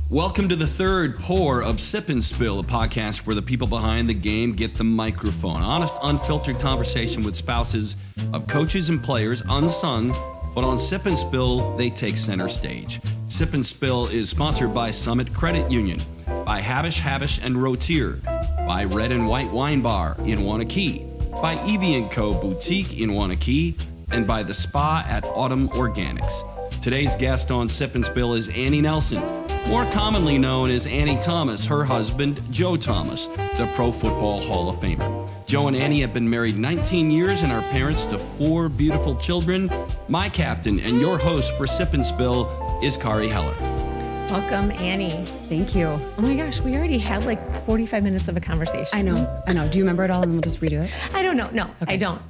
Welcome to the third pour of Sip and Spill, a podcast where the people behind the game get the microphone. Honest, unfiltered conversation with spouses of coaches and players, unsung, but on Sip and Spill, they take center stage. Sip and Spill is sponsored by Summit Credit Union, by Habish and Rotier, by Red and White Wine Bar in Wanakee, by Evie & Co. Boutique in Wanakee, and by the spa at Autumn Organics. Today's guest on Sip and Spill is Annie Nelson, more commonly known as Annie Thomas, her husband, Joe Thomas, the Pro Football Hall of Famer. Joe and Annie have been married 19 years and are parents to 4 beautiful children. My captain and your host for Sip and Spill is Kari Heller. Welcome, Annie. Thank you. Oh my gosh, we already had like 45 minutes of a conversation. I know. Do you remember it all and we'll just redo it? I don't know. No, okay. I don't.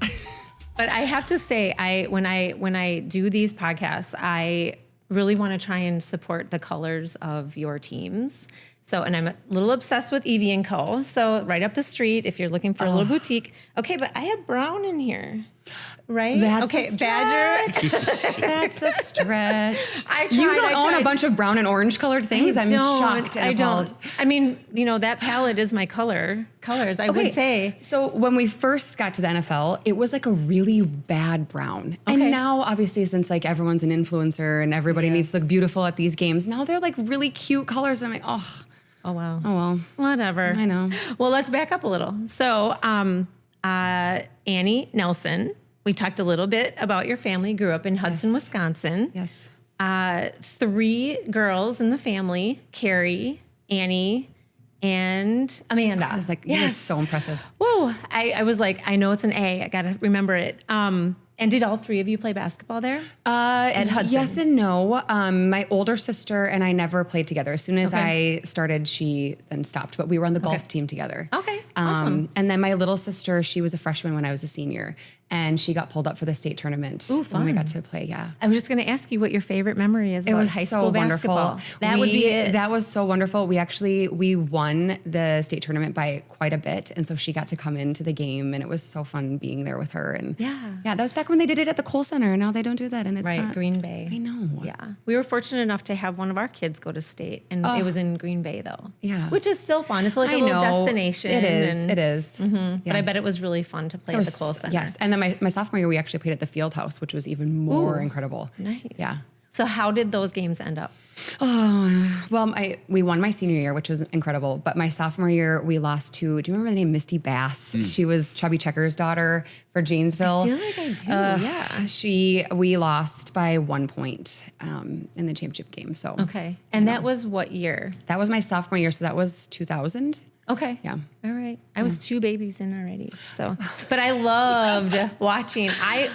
But I have to say, when I do these podcasts, I really want to try and support the colors of your teams. So, and I'm a little obsessed with Evie & Co. So right up the street, if you're looking for a little boutique. Okay, but I have brown in here, right? That's okay, a Badger. That's a stretch. You don't own a bunch of brown and orange colored things? I'm shocked and appalled. I mean, that palette is my colors, I would say. So when we first got to the NFL, it was like a really bad brown. Okay. And now, obviously, since like everyone's an influencer and everybody needs to look beautiful at these games, now they're like really cute colors. And I'm like, oh, wow. Oh, well. Whatever. I know. Well, let's back up a little. So, Annie Nelson, we talked a little bit about your family, grew up in Hudson, Wisconsin. Yes. 3 girls in the family, Kari, Annie, and Amanda. I was like, yes. You're so impressive. Whoa. I was like, I know it's an A. I got to remember it. And did all 3 of you play basketball there? At Hudson? Yes and no. My older sister and I never played together. As soon as I started, she then stopped. But we were on the golf team together. Okay, awesome. And then my little sister, she was a freshman when I was a senior. And she got pulled up for the state tournament. Ooh, fun. When we got to play, yeah. I was just going to ask you what your favorite memory is about high school basketball. Wonderful. That would be it. That was so wonderful. We won the state tournament by quite a bit. And so she got to come into the game and it was so fun being there with her. And yeah, that was back when they did it at the Kohl Center. Now they don't do that. And it's right, not, Green Bay. I know. Yeah. We were fortunate enough to have one of our kids go to state and it was in Green Bay though. Yeah. Which is still fun. It's like a little destination. It is. Mm-hmm. Yeah. But I bet it was really fun to play at the Kohl Center. Yes. And then my sophomore year, we actually played at the Field House, which was even more incredible. Nice. Yeah. So how did those games end up? Oh, well, we won my senior year, which was incredible. But my sophomore year, we lost to, do you remember the name Misty Bass? She was Chubby Checker's daughter for Janesville. I feel like I do, yeah. We lost by 1 point in the championship game. So okay. And that was what year? That was my sophomore year, so that was 2000. Okay. Yeah. All right. I was 2 babies in already. So, but I loved watching.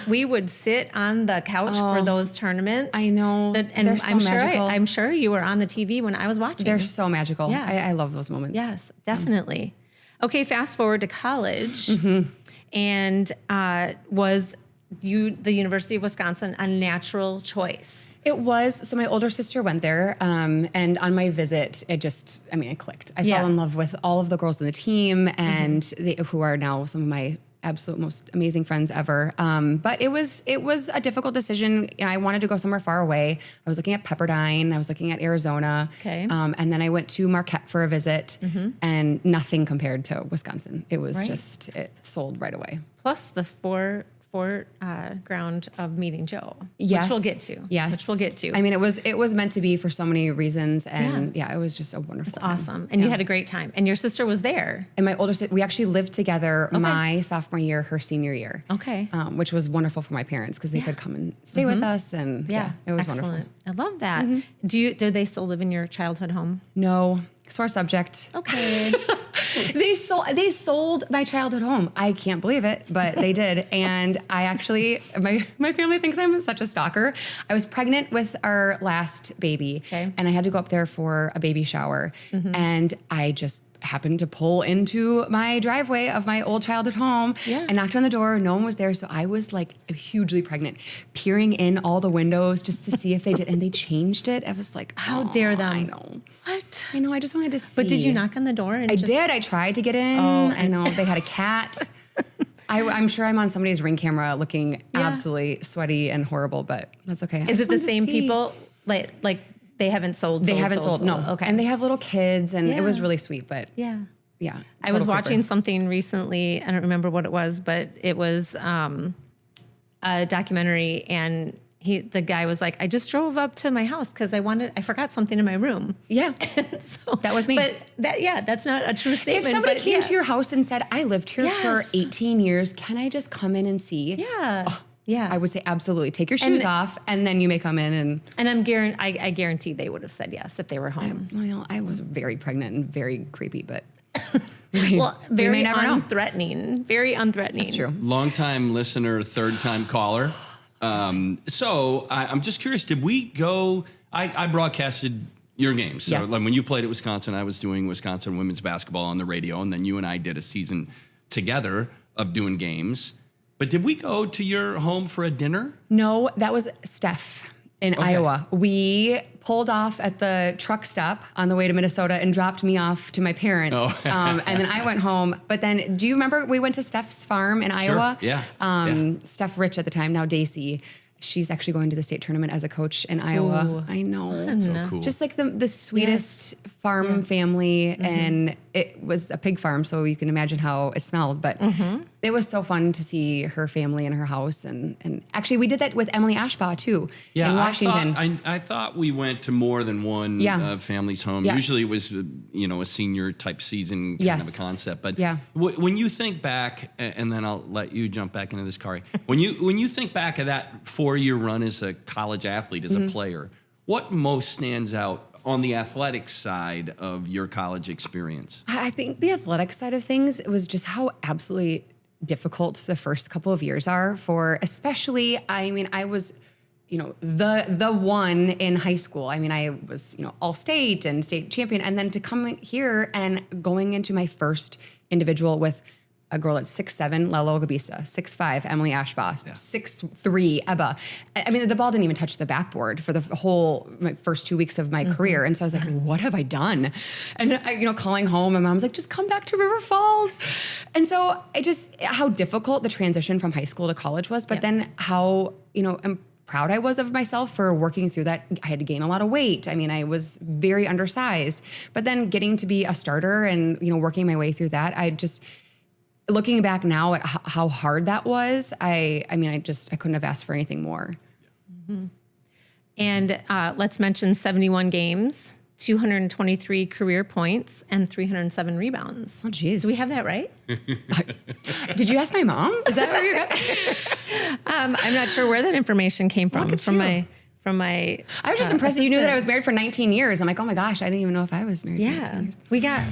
We would sit on the couch for those tournaments. I know. And they're so magical. I'm sure you were on the TV when I was watching. They're so magical. Yeah. I love those moments. Yes, definitely. Okay. Fast forward to college and was the University of Wisconsin a natural choice? It was. So my older sister went there, and on my visit, it clicked. I fell in love with all of the girls on the team, and who are now some of my absolute most amazing friends ever. But it was a difficult decision. I wanted to go somewhere far away. I was looking at Pepperdine. I was looking at Arizona. Okay. And then I went to Marquette for a visit, and nothing compared to Wisconsin. It was it sold right away. Plus the foreground of meeting Joe, yes. which we'll get to. Yes, which we'll get to. I mean, it was meant to be for so many reasons, and it was just a wonderful time. Awesome, and you had a great time, and your sister was there. And my older sister, we actually lived together my sophomore year, her senior year. Okay, which was wonderful for my parents because they could come and stay with us, and it was excellent. Wonderful. I love that. Do they still live in your childhood home? No, sore subject. Okay. They sold my childhood home. I can't believe it, but they did. And I actually, my family thinks I'm such a stalker. I was pregnant with our last baby, and I had to go up there for a baby shower. And I just happened to pull into my driveway of my old childhood home and knocked on the door. No one was there. So I was like hugely pregnant, peering in all the windows just to see if they did. And they changed it. I was like, how dare them? I know. What? I know. I just wanted to see. But did you knock on the door? And I did. I tried to get in. Oh, I know. They had a cat. I'm sure I'm on somebody's Ring camera looking absolutely sweaty and horrible, but that's okay. Is it the same people? Like They haven't sold. They haven't sold. No. Okay. And they have little kids, and it was really sweet. But yeah. yeah, I was total watching creeper. something recently. I don't remember what it was, but it was a documentary, and the guy was like, I just drove up to my house because I forgot something in my room. Yeah, So that was me. But that's not a true statement. If somebody but came to your house and said, I lived here for Yes. 18 years, can I just come in and see? yeah. Yeah. I would say absolutely. Take your shoes off, and then you may come in. And I guarantee they would have said yes if they were home. Well, I was very pregnant and very creepy, but Well, very may never know. unthreatening. Very unthreatening. That's true. Long-time listener, third-time caller. So I'm just curious, did we go, I broadcasted your games. So Yeah. like when you played at Wisconsin, I was doing Wisconsin women's basketball on the radio, and then you and I did a season together of doing games. But did we go to your home for a dinner? No, that was Steph in Iowa. We pulled off at the truck stop on the way to Minnesota and dropped me off to my parents. And then I went home. But then, do you remember we went to Steph's farm in Iowa? Yeah. Steph Rich at the time, now Daisy. She's actually going to the state tournament as a coach in Iowa. Ooh. I know. So cool. Just like the sweetest farm family. And it was a pig farm, so you can imagine how it smelled. But it was so fun to see her family and her house. And actually, we did that with Emily Ashbaugh, too, in Washington. I thought we went to more than one family's home. Yeah. Usually it was, a senior type season kind of a concept. But when you think back, and then I'll let you jump back into this, Kari. when you think back of that 4-year run as a college athlete, as a player, what most stands out on the athletic side of your college experience? I think the athletic side of things was just how absolutely difficult the first couple of years are for, especially, I was, the one in high school. I was, all state and state champion. And then to come here and going into my first individual with a girl at 6'7", Lalo Gabisa, 6'5", Emily Ashbaugh, 6'3", Ebba. The ball didn't even touch the backboard for the whole first 2 weeks of my career. And so I was like, what have I done? And, calling home, my mom's like, just come back to River Falls. And so how difficult the transition from high school to college was, but then how, I'm proud I was of myself for working through that. I had to gain a lot of weight. I was very undersized, but then getting to be a starter and, working my way through that, looking back now at how hard that was, I couldn't have asked for anything more. And let's mention 71 games, 223 career points, and 307 rebounds. Oh, geez. Do we have that right? Did you ask my mom? Is that where you're at? I'm not sure where that information came from. From my I was just impressed that you knew that I was married for 19 years. I'm like, oh my gosh, I didn't even know if I was married for 19 years.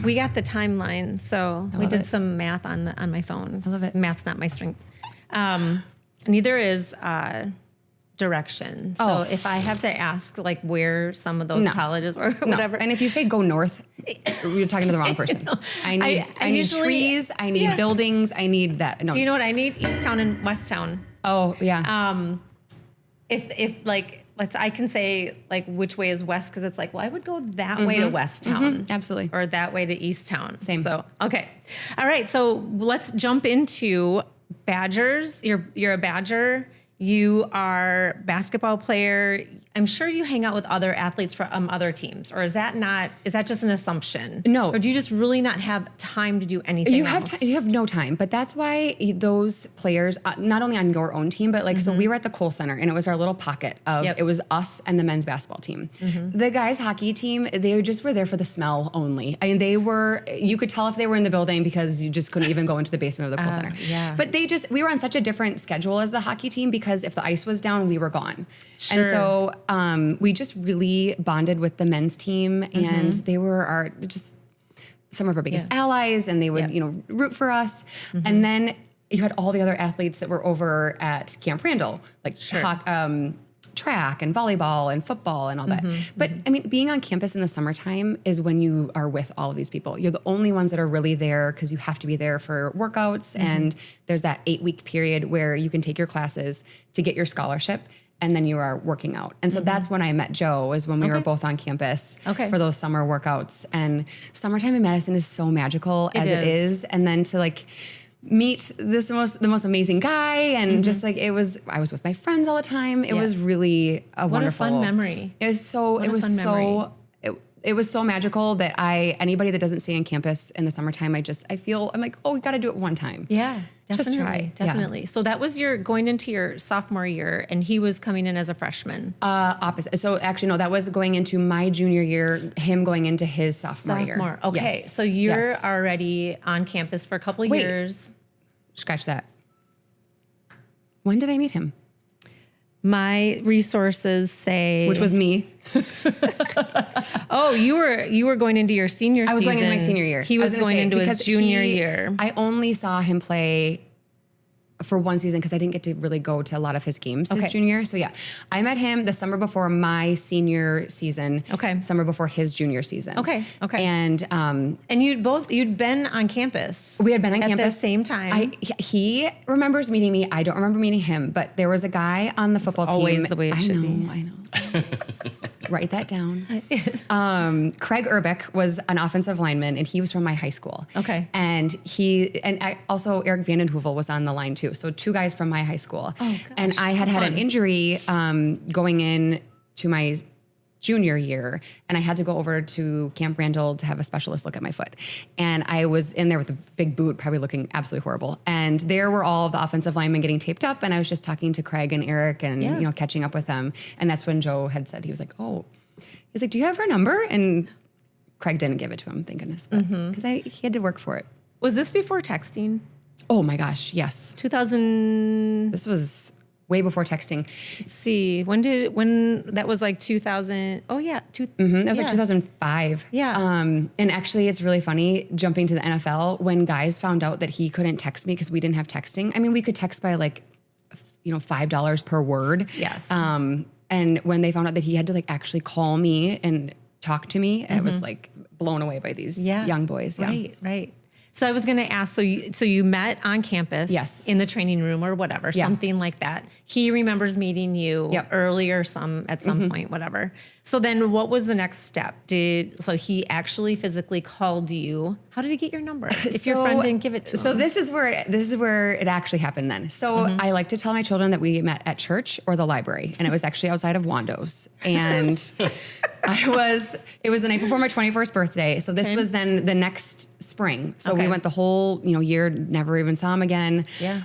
We got the timeline, so we did some math on my phone. I love it. Math's not my strength. Neither is direction. So if I have to ask where some of those colleges or whatever. And if you say go north, you're talking to the wrong person. I need usually, trees. I need buildings. I need that. No. Do you know what I need? Easttown and Westtown. Oh yeah. I can say which way is west, because it's I would go that way to Westtown. Absolutely. Or that way to Easttown. Same. So, okay. All right. So let's jump into Badgers. You're a Badger. You are a basketball player. I'm sure you hang out with other athletes from other teams, or is that just an assumption? No. Or do you just really not have time to do anything You else? have you have no time, but that's why those players, not only on your own team, but so we were at the Kohl Center, and it was our little pocket of it was us and the men's basketball team. The guys hockey team, they just were there for the smell only. You could tell if they were in the building because you just couldn't even go into the basement of the Kohl Center. Yeah. But we were on such a different schedule as the hockey team, because if the ice was down, we were gone. Sure. And so we just really bonded with the men's team, and they were some of our biggest allies, and they would, root for us. And then you had all the other athletes that were over at Camp Randall, track and volleyball and football and all that. But being on campus in the summertime is when you are with all of these people. You're the only ones that are really there, because you have to be there for workouts. And there's that 8-week period where you can take your classes to get your scholarship, and then you are working out. And so that's when I met Joe, is when we were both on campus for those summer workouts. And summertime in Madison is so magical as it is. And then to meet the most amazing guy. And just like, I was with my friends all the time. It was really a wonderful, fun memory. It was so, it was so magical that anybody that doesn't stay on campus in the summertime, I'm like, oh, we got to do it one time. Yeah, definitely. Just try. Definitely. Yeah. So that was going into your sophomore year, and he was coming in as a freshman. Opposite. So actually, no, that was going into my junior year, him going into his sophomore year. Okay. Yes. So you're already on campus for a couple years. Scratch that. When did I meet him? My resources say, which was me. Oh, you were going into your senior season. I was going into my senior year. He was going into his junior year. I only saw him play for one season because I didn't get to really go to a lot of his games his junior year. So yeah, I met him the summer before my senior season. Okay. Summer before his junior season. Okay. And you'd been on campus. We had been on campus at the same time. He remembers meeting me. I don't remember meeting him, but there was a guy on the football team. Always the way it should be. I know. Write that down. Craig Urbick was an offensive lineman, and he was from my high school. Okay. And also Eric Vanden Heuvel was on the line too. So two guys from my high school. Oh, gosh. And I had an injury going in to my junior year, and I had to go over to Camp Randall to have a specialist look at my foot. And I was in there with a big boot, probably looking absolutely horrible. And there were all the offensive linemen getting taped up, and I was just talking to Craig and Eric and catching up with them. And that's when Joe had said, he was like, do you have her number? And Craig didn't give it to him, thank goodness, but because he had to work for it. Was this before texting? Oh my gosh, yes. 2000. This was way before texting. Let's see. When that was like 2000. Oh yeah. That was like 2005. Yeah. And actually it's really funny jumping to the NFL when guys found out that he couldn't text me because we didn't have texting. I mean, we could text by like, $5 per word. Yes. And when they found out that he had to like actually call me and talk to me, it was like blown away by these young boys. Yeah. Right. So I was going to ask, so you met on campus, yes, in the training room or whatever, something like that. He remembers meeting you earlier, at some point, whatever. So then, what was the next step? So he actually physically called you? How did he get your number? If your friend didn't give it to him. So this is where it actually happened then. So I like to tell my children that we met at church or the library, and it was actually outside of Wando's, and it was the night before my 21st birthday. So this was then the next spring. So we went the whole, year, never even saw him again. Yeah.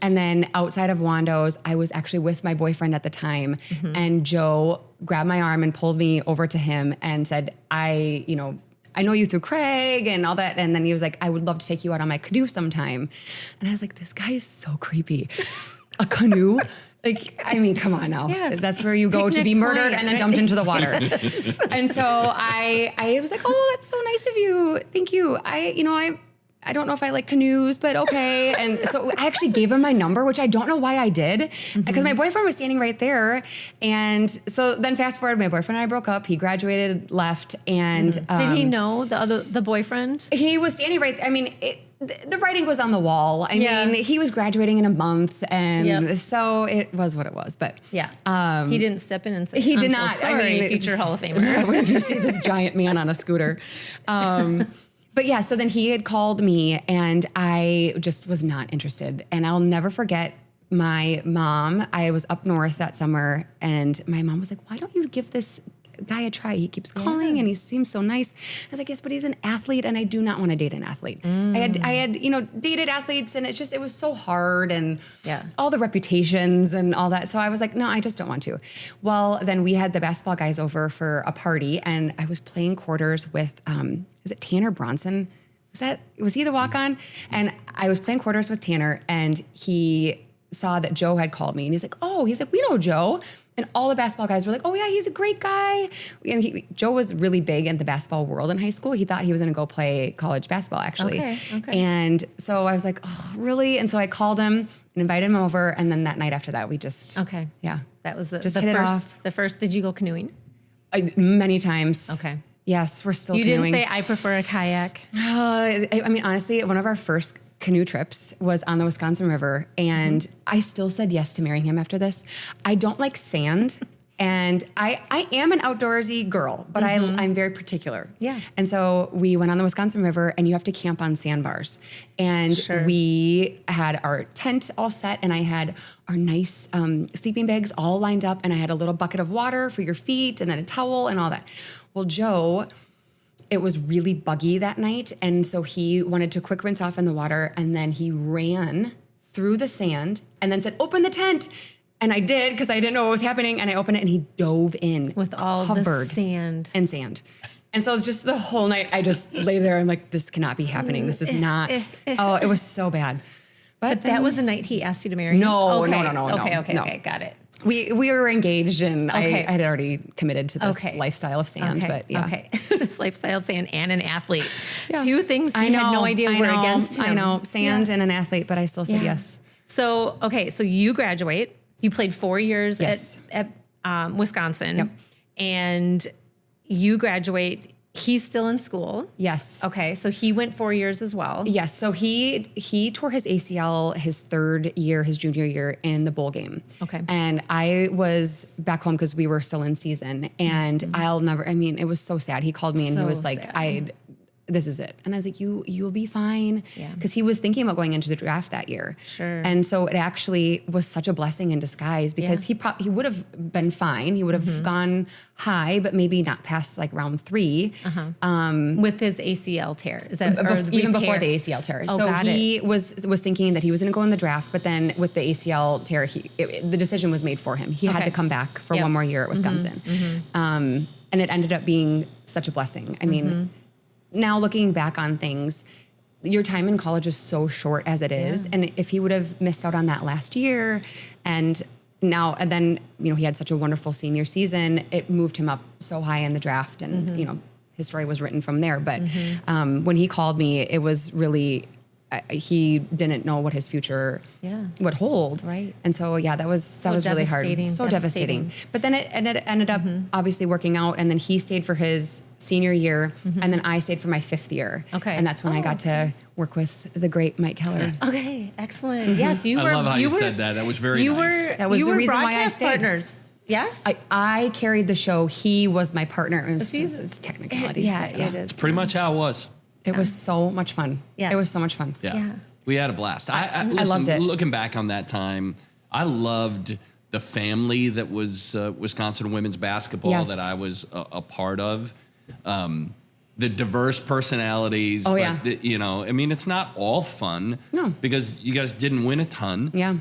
And then outside of Wando's, I was actually with my boyfriend at the time, and Joe grabbed my arm and pulled me over to him and said, I know you through Craig and all that. And then he was like, I would love to take you out on my canoe sometime. And I was like, this guy is so creepy. A canoe? Like, I mean, come on now. Yes. That's where you go to be murdered and then dumped into the water. And so I was like, oh, that's so nice of you. Thank you. I don't know if I like canoes, but okay. And so I actually gave him my number, which I don't know why I did, because my boyfriend was standing right there. And so then fast forward, my boyfriend and I broke up. He graduated, left, and did he know the boyfriend? He was standing right. I mean, the writing was on the wall. I mean, he was graduating in a month, and so it was what it was. But he didn't step in and say, he did I'm not. So sorry, I mean, future Hall of Famer. When you see this giant man on a scooter. But yeah, so then he had called me, and I just was not interested. And I'll never forget my mom. I was up north that summer, and my mom was like, why don't you give this guy a try? He keeps calling and he seems so nice. I was like, yes, but he's an athlete, and I do not want to date an athlete. I had dated athletes, and it was so hard, and all the reputations and all that. So I was like, no, I just don't want to. Well, then we had the basketball guys over for a party, and I was playing quarters with, is it Tanner Bronson? Was he the walk-on? And I was playing quarters with Tanner, and he saw that Joe had called me, and he's like, we know Joe. And all the basketball guys were like, oh yeah, he's a great guy. And Joe was really big in the basketball world in high school. He thought he was going to go play college basketball, actually. Okay. And so I was like, oh, really? And so I called him and invited him over. And then that night after that, we just, yeah, that was just hit it off. The first, did you go canoeing? Many times. Okay. Yes, we're still canoeing. canoeing. You didn't say, I prefer a kayak. I mean, honestly, one of our first canoe trips was on the Wisconsin River, and I still said yes to marrying him after this. I don't like sand. And I am an outdoorsy girl, but I'm very particular. Yeah. And so we went on the Wisconsin River, and you have to camp on sandbars. And we had our tent all set, and I had our nice sleeping bags all lined up, and I had a little bucket of water for your feet, and then a towel and all that. Well, Joe, it was really buggy that night, and so he wanted to quick rinse off in the water, and then he ran through the sand and then said, "Open the tent." And I did, because I didn't know what was happening, and I opened it, and he dove in with all the sand. And sand. And so it's just the whole night, I just lay there. I'm like, this cannot be happening. This is not. Oh, it was so bad. But that was the night he asked you to marry him? No. Okay, got it. We were engaged, and I had already committed to this lifestyle of sand. But yeah. Okay. This lifestyle of sand and an athlete. Yeah. Two things he had no idea were against him. I know, sand and an athlete, but I still said yes. So, so you graduate. You played 4 years at Wisconsin, and you graduate. He's still in school. Yes. Okay, so he went 4 years as well. Yes. So he tore his ACL his third year, his junior year, in the bowl game. Okay. And I was back home because we were still in season, and it was so sad. He called me and he was like, this is it. And I was like, you'll be fine. Yeah. Because he was thinking about going into the draft that year. Sure. And so it actually was such a blessing in disguise, because he would have been fine. He would have gone high, but maybe not past like round 3. With his ACL tear. Is that even before the ACL tear? Oh, so he was thinking that he was going to go in the draft, but then with the ACL tear, the decision was made for him. He had to come back for one more year at Wisconsin. And it ended up being such a blessing. I mean, now looking back on things, your time in college is so short as it is. And if he would have missed out on that last year, and then, he had such a wonderful senior season, it moved him up so high in the draft, and, his story was written from there. But when he called me, it was really, he didn't know what his future would hold. Right. And so, that was really hard. So devastating. But then it ended up obviously working out. And then he stayed for his senior year. And then I stayed for my 5th year. Okay. And that's when I got to work with the great Mike Keller. Okay. Excellent. Yes, you were. I love how you said that. That was very nice. That was the reason why I broadcast stayed. Partners. Yes. I carried the show. He was my partner. It's technicalities. Yeah, it is. It's pretty much how it was. It was so much fun. Yeah. It was so much fun. Yeah. We had a blast. Listen, I loved it. Looking back on that time, I loved the family that was Wisconsin women's basketball that I was a part of. The diverse personalities. Oh, but it's not all fun. No. Because you guys didn't win a ton. Yeah.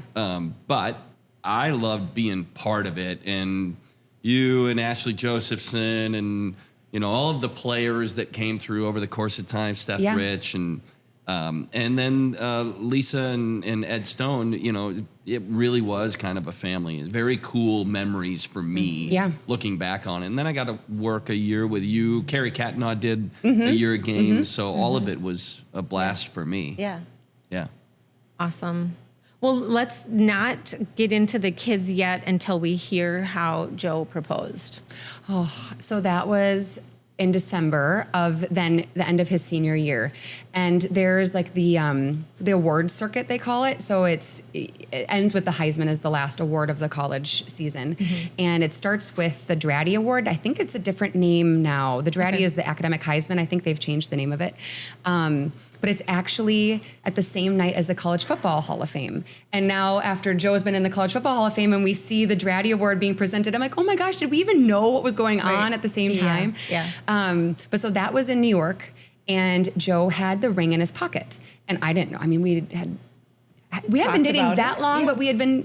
But I loved being part of it. And you and Ashley Josephson and all of the players that came through over the course of time, Steph Rich and then Lisa and Ed Stone, it really was kind of a family. Very cool memories for me looking back on it. And then I got to work a year with you. Kari Katnaugh did a year of games. So all of it was a blast for me. Yeah. Yeah. Awesome. Well, let's not get into the kids yet until we hear how Joe proposed. Oh, so that was in December of then the end of his senior year. And there's like the awards circuit, they call it. So it ends with the Heisman as the last award of the college season. And it starts with the Draddy Award. I think it's a different name now. The Draddy is the academic Heisman. I think they've changed the name of it. But it's actually at the same night as the College Football Hall of Fame. And now after Joe's been in the College Football Hall of Fame and we see the Draddy Award being presented, I'm like, oh my gosh, did we even know what was going on at the same time? Yeah. But so that was in New York, and Joe had the ring in his pocket. And I didn't know. I mean, we hadn't been dating that long, but we had been,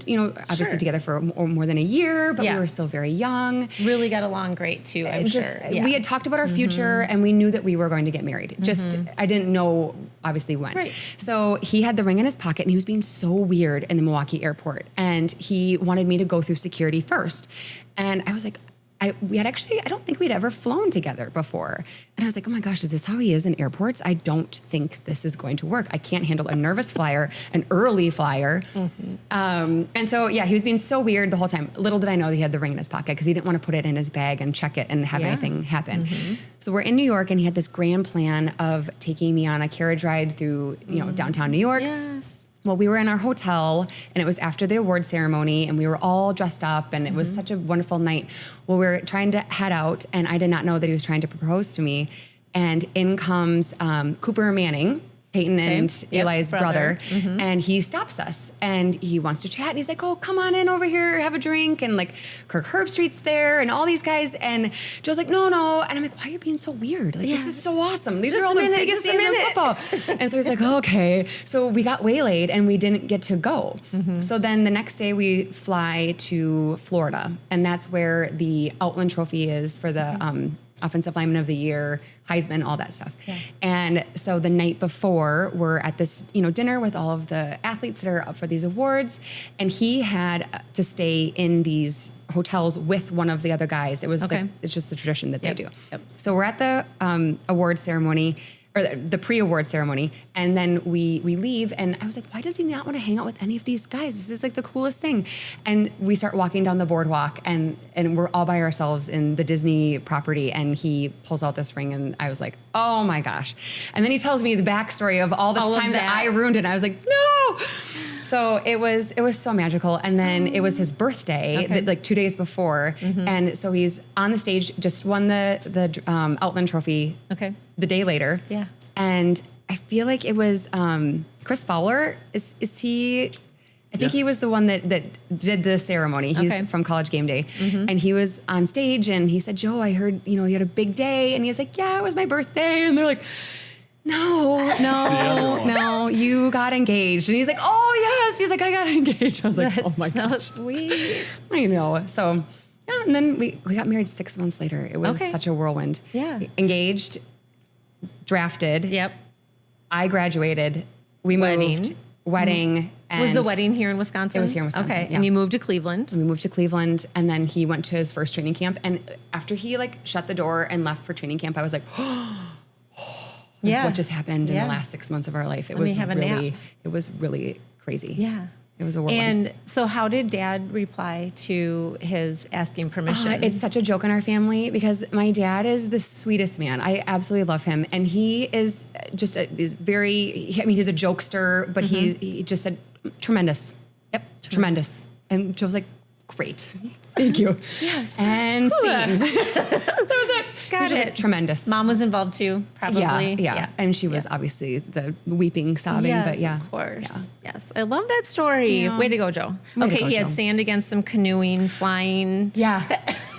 obviously together for more than a year, but we were still very young. Really got along great too, I'm sure. Yeah. We had talked about our future and we knew that we were going to get married. Just, I didn't know obviously when. Right. So he had the ring in his pocket and he was being so weird in the Milwaukee airport. And he wanted me to go through security first. And I was like, I don't think we'd ever flown together before. And I was like, oh my gosh, is this how he is in airports? I don't think this is going to work. I can't handle a nervous flyer, an early flyer. And so, he was being so weird the whole time. Little did I know that he had the ring in his pocket because he didn't want to put it in his bag and check it and have anything happen. So we're in New York and he had this grand plan of taking me on a carriage ride through, downtown New York. Yes. Well, we were in our hotel and it was after the award ceremony and we were all dressed up and it was such a wonderful night. Well, we were trying to head out and I did not know that he was trying to propose to me. And in comes Cooper Manning, Peyton and Eli's brother. And he stops us and he wants to chat. And he's like, oh, come on in over here, have a drink. And like Kirk Herbstreit's there and all these guys. And Joe's like, no. And I'm like, why are you being so weird? Like, this is so awesome. These are all the biggest things in football. And so he's like, oh, okay. So we got waylaid and we didn't get to go. So then the next day we fly to Florida. And that's where the Outland Trophy is for the Offensive Lineman of the Year, Heisman, all that stuff. And so the night before, we're at this, dinner with all of the athletes that are up for these awards, and he had to stay in these hotels with one of the other guys. It was it's just the tradition that they do. So we're at the award ceremony, or the pre-award ceremony, and then we leave, and I was like, why does he not want to hang out with any of these guys? This is like the coolest thing. And we start walking down the boardwalk, and we're all by ourselves in the Disney property, and he pulls out this ring, and I was like, oh my gosh. And then he tells me the backstory of all the times that I ruined it, and I was like, no! So it was so magical. And then it was his birthday, like 2 days before. And so he's on the stage, just won the Outland Trophy the day later. And I feel like it was Chris Fowler. Is he? I think he was the one that did the ceremony. He's from College Game Day. And he was on stage and he said, Joe, I heard, you had a big day. And he was like, yeah, it was my birthday. And they're like, no, you got engaged. And he's like, oh, yes. He's like, I got engaged. I was like, oh, my gosh. So sweet. I know. So, yeah, and then we got married 6 months later. It was such a whirlwind. Engaged, drafted. I graduated. We moved. Wedding. And was the wedding here in Wisconsin? It was here in Wisconsin. Okay. And you moved to Cleveland? We moved to Cleveland, and then he went to his first training camp. And after he shut the door and left for training camp, I was like, what just happened in the last 6 months of our life? It was really crazy. It was a whirlwind. And so how did Dad reply to his asking permission? It's such a joke in our family because my dad is the sweetest man. I absolutely love him. And he is just he's a jokester, but he just said, tremendous. Yep, tremendous. And Joe's like, great. Thank you. Yes. And scene. That was it. Got it. Tremendous. Mom was involved too, probably. Yeah. And she was obviously the weeping, sobbing, but of course. Yes. I love that story. Way to go, Joe. He had sand against some canoeing, flying. Yeah.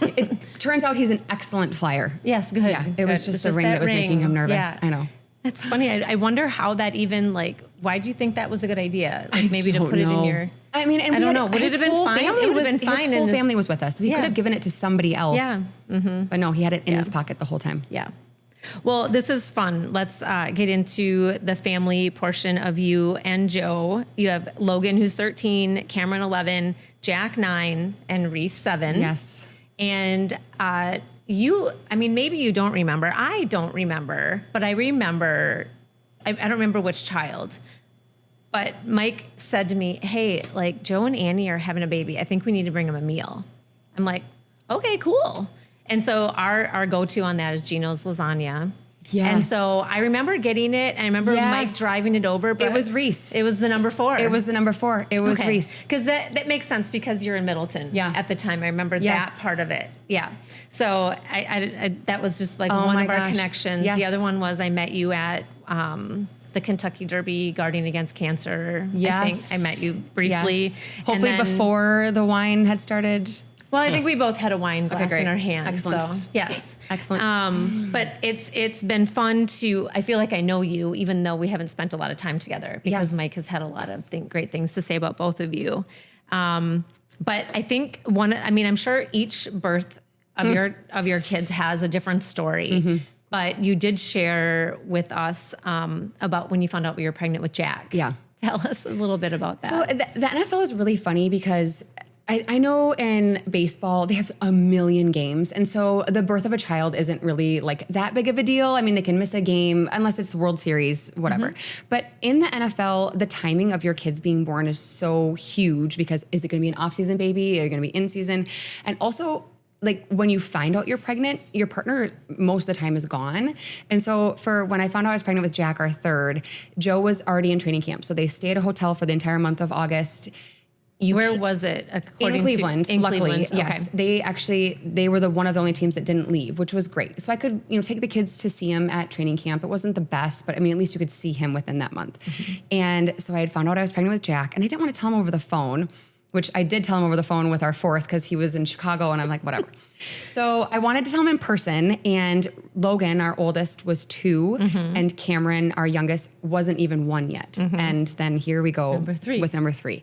It turns out he's an excellent flyer. Yes, good. Yeah. It was just the ring that was making him nervous. Yeah. I know. That's funny. I wonder how that even, why do you think that was a good idea? Maybe to put it in your... I mean, and I don't know. Would it have been fine? It would have been fine. His whole family was with us. So he could have given it to somebody else. Yeah. But no, he had it in his pocket the whole time. Yeah. Well, this is fun. Let's get into the family portion of you and Joe. You have Logan, who's 13, Cameron, 11, Jack, 9, and Reese, 7. Yes. And maybe you don't remember. I don't remember, but I remember, I don't remember which child. But Mike said to me, hey, Joe and Annie are having a baby. I think we need to bring them a meal. I'm like, okay, cool. And so our go-to on that is Gino's lasagna. Yes. And so I remember getting it. And I remember Mike driving it over. But it was Reese. It was the number 4. It was the number 4. It was Reese. Because that makes sense because you're in Middleton at the time. I remember that part of it. Yeah. So I that was just one of our connections. Yes. The other one was I met you at the Kentucky Derby guarding against cancer. Yes. I think I met you briefly. Yes. Hopefully before the wine had started. Well, I think we both had a wine glass in our hands. Excellent. So, yes. Excellent. But it's been fun I feel like I know you, even though we haven't spent a lot of time together because Mike has had a lot of great things to say about both of you. But I think I'm sure each birth of your kids has a different story. But you did share with us about when you found out we were pregnant with Jack. Yeah. Tell us a little bit about that. So the NFL is really funny because I know in baseball they have a million games. And so the birth of a child isn't really that big of a deal. I mean, they can miss a game unless it's the World Series, whatever. But in the NFL, the timing of your kids being born is so huge because is it going to be an off-season baby? Are you going to be in season? And also like when you find out you're pregnant, your partner most of the time is gone. And so for when I found out I was pregnant with Jack, our third, Joe was already in training camp. So they stayed at a hotel for the entire month of August. Where was it? In Cleveland, luckily. Cleveland. Yes. Okay. They were one of the only teams that didn't leave, which was great. So I could, take the kids to see him at training camp. It wasn't the best, but I mean, at least you could see him within that month. And so I had found out I was pregnant with Jack, and I didn't want to tell him over the phone, which I did tell him over the phone with our fourth because he was in Chicago, and I'm like, whatever. So I wanted to tell him in person, and Logan, our oldest, was 2, and Cameron, our youngest, wasn't even 1 yet. And then here we go with number 3.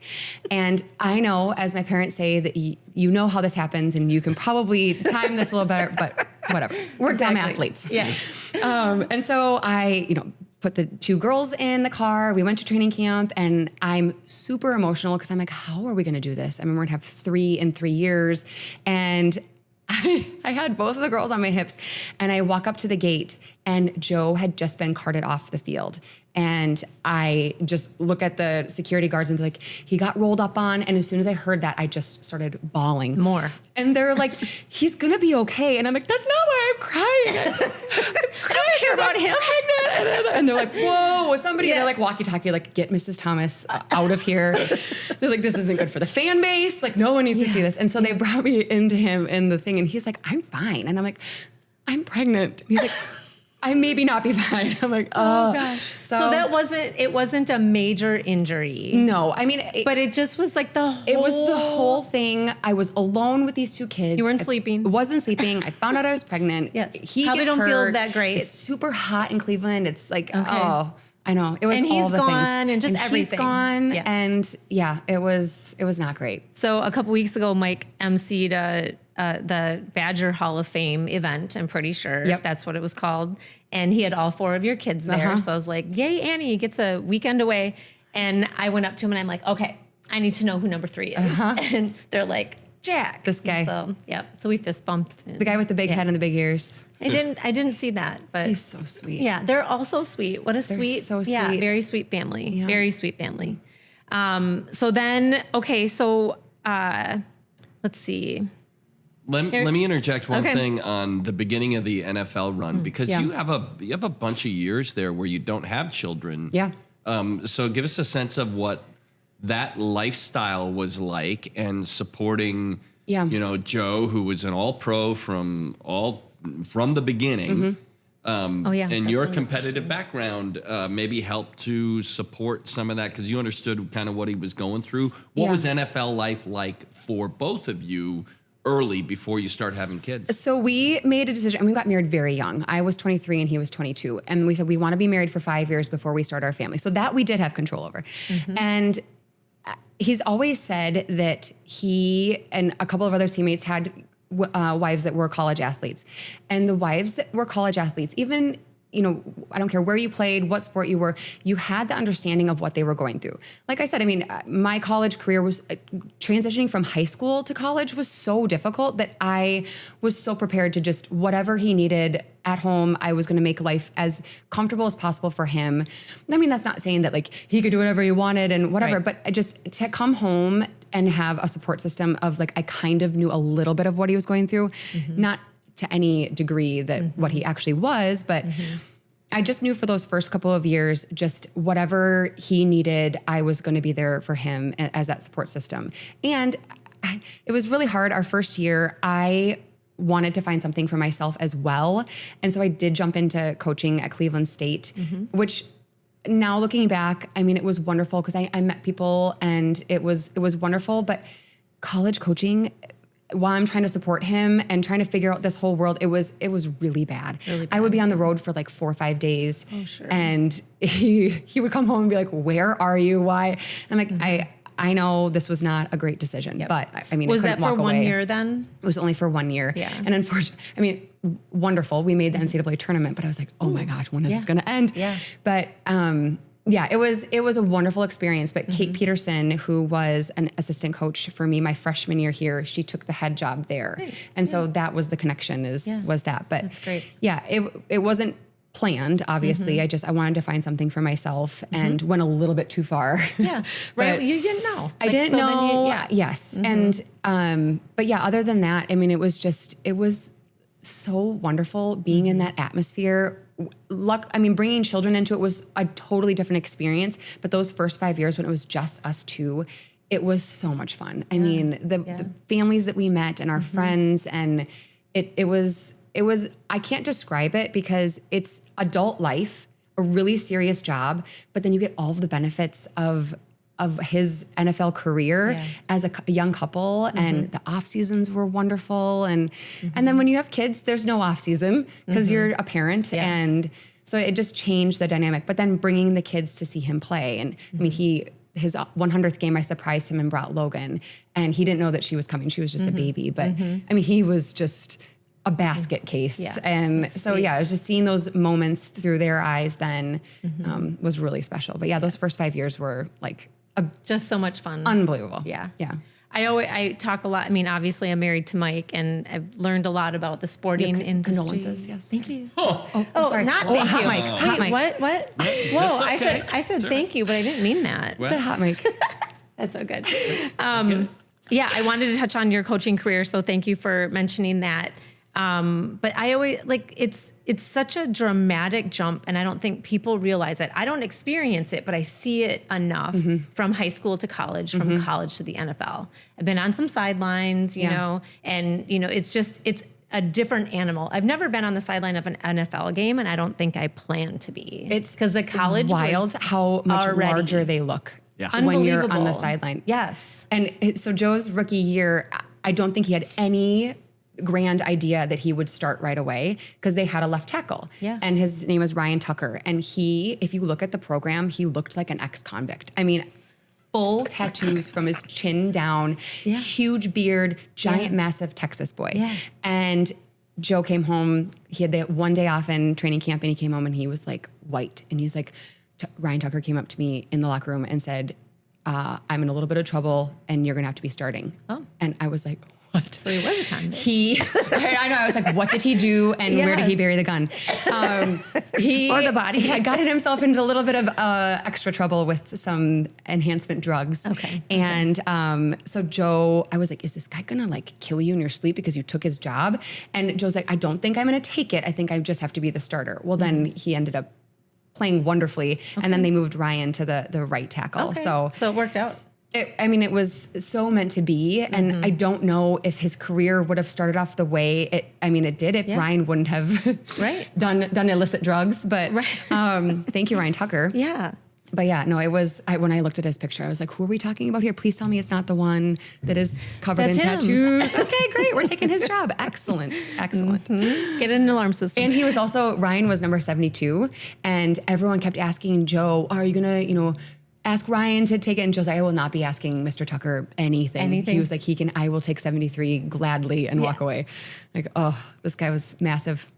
And I know, as my parents say, that you know how this happens, and you can probably time this a little better, but whatever. We're dumb athletes. Yeah. And so I, put the 2 girls in the car. We went to training camp, and I'm super emotional because I'm like, how are we going to do this? I mean, we're going to have 3 in 3 years. And I had both of the girls on my hips, and I walk up to the gate, and Joe had just been carted off the field. And I just look at the security guards and they're like, he got rolled up on. And as soon as I heard that, I just started bawling. More. And they're like, he's going to be okay. And I'm like, that's not why I'm crying. I don't care about him. Pregnant. And they're like, whoa, somebody, they're like walkie-talkie, like, get Mrs. Thomas out of here. They're like, this isn't good for the fan base. Like, no one needs to see this. And so they brought me into him in the thing, and he's like, I'm fine. And I'm like, I'm pregnant. And he's like, I maybe not be fine. I'm like, oh gosh. So that wasn't a major injury. No, I mean, but it just was like it was the whole thing. I was alone with these 2 kids. You weren't sleeping. I wasn't sleeping. I found out I was pregnant. Yes. He probably gets don't hurt. feel that great. It's super hot in Cleveland. It's like, oh, I know. It was and all the gone, things. and just and everything. He's gone. Yeah. And it was not great. So a couple weeks ago, Mike emceed the Badger Hall of Fame event. I'm pretty sure that's what it was called. And he had all 4 of your kids there. So I was like, yay, Annie gets a weekend away. And I went up to him and I'm like, okay, I need to know who number 3 is. And they're like, Jack. This guy. So we fist bumped. The guy with the big head and the big ears. I didn't see that, but he's so sweet. Yeah, they're all so sweet. What a sweet, so sweet. Yeah, very sweet family. Yeah. Very sweet family. So then, okay, so let's see. Let me interject one Okay. thing on the beginning of the NFL run because you have a bunch of years there where you don't have children. Yeah. So give us a sense of what that lifestyle was like and supporting, Joe, who was an all-pro from the beginning. And your competitive background maybe helped to support some of that because you understood kind of what he was going through. What was NFL life like for both of you early before you start having kids? So we made a decision, and we got married very young. I was 23 and he was 22. And we said, we want to be married for 5 years before we start our family. So that we did have control over. And he's always said that he and a couple of other teammates had wives that were college athletes. And the wives that were college athletes, even, I don't care where you played, what sport you were, you had the understanding of what they were going through. Like I said, I mean, my college career was transitioning from high school to college was so difficult that I was so prepared to just whatever he needed at home, I was going to make life as comfortable as possible for him. I mean, that's not saying that like he could do whatever he wanted and whatever, but I just to come home and have a support system of like, I kind of knew a little bit of what he was going through, not to any degree that what he actually was, but I just knew for those first couple of years, just whatever he needed, I was going to be there for him as that support system. And it was really hard. Our first year, I wanted to find something for myself as well. And so I did jump into coaching at Cleveland State, which now looking back, I mean, it was wonderful because I met people and it was wonderful, but college coaching, while I'm trying to support him and trying to figure out this whole world, it was really bad. I would be on the road for like 4 or 5 days. Oh, sure. And he would come home and be like, where are you? Why? I'm like, I know this was not a great decision, but I mean, was I couldn't that for walk 1 away. year then? It was only for 1 year. Yeah. And unfortunately, I mean, wonderful. We made the NCAA tournament, but I was like, oh my gosh, when is this going to end? Yeah. But, it was a wonderful experience. But Kate Peterson, who was an assistant coach for me my freshman year here, she took the head job there. Nice. And so that was the connection was that. But That's great. Yeah, it wasn't planned, obviously. I wanted to find something for myself and went a little bit too far. Yeah. Right. You didn't know. I didn't know. Yes. And, but yeah, other than that, I mean, it was so wonderful being in that atmosphere. Bringing children into it was a totally different experience, but those first 5 years when it was just us two, it was so much fun. I mean, the families that we met and our friends, and it was, I can't describe it because it's adult life, a really serious job, but then you get all of the benefits of his NFL career as a young couple, and the off seasons were wonderful. And then when you have kids, there's no off season because you're a parent. Yeah. And so it just changed the dynamic, but then bringing the kids to see him play. And I mean, his 100th game, I surprised him and brought Logan, and he didn't know that she was coming. She was just a baby, but I mean, he was just a basket case. Yeah. And so, I was just seeing those moments through their eyes then was really special. But yeah, those first 5 years were like just so much fun. Unbelievable. Yeah. Yeah. I talk a lot. I mean, obviously I'm married to Mike, and I've learned a lot about the sporting industry. Condolences, yes. Thank you. Oh, sorry. Not thank hot you. Mic. Hot mic. What? Whoa, okay. I said thank you, but I didn't mean that. I said hot mic. That's so good. Yeah, I wanted to touch on your coaching career, so thank you for mentioning that. But I always it's such a dramatic jump, and I don't think people realize it. I don't experience it, but I see it enough from high school to college, from college to the NFL. I've been on some sidelines, you know, and it's a different animal. I've never been on the sideline of an NFL game, and I don't think I plan to be. It's because the college wild how much larger they look when you're on the sideline. Yes. And so Joe's rookie year, I don't think he had any grand idea that he would start right away because they had a left tackle. Yeah. And his name was Ryan Tucker. And if you look at the program, he looked like an ex-convict. I mean, full tattoos from his chin down, huge beard, giant, massive Texas boy. Yeah. And Joe came home. He had the one day off in training camp, and he came home and he was like white. And he's like, Ryan Tucker came up to me in the locker room and said, I'm in a little bit of trouble and you're going to have to be starting. Oh. And I was like, what? So he was a convict. I know. I was like, what did he do, and where did he bury the gun? Or the body. He had gotten himself into a little bit of extra trouble with some enhancement drugs. Okay. And so Joe, I was like, is this guy gonna like kill you in your sleep because you took his job? And Joe's like, I don't think I'm gonna take it. I think I just have to be the starter. Well, then he ended up playing wonderfully, and then they moved Ryan to the right tackle. Okay. So it worked out. It was so meant to be, and I don't know if his career would have started off the way it did if Ryan wouldn't have done illicit drugs. But thank you, Ryan Tucker. Yeah. But yeah, no, when I looked at his picture, I was like, who are we talking about here? Please tell me it's not the one that is covered in tattoos. Okay, great. We're taking his job. Excellent. Get an alarm system. And Ryan was number 72, and everyone kept asking Joe, are you going to, ask Ryan to take it? And Joe's like, I will not be asking Mr. Tucker anything. He was like, I will take 73 gladly and walk away. Like, oh, this guy was massive.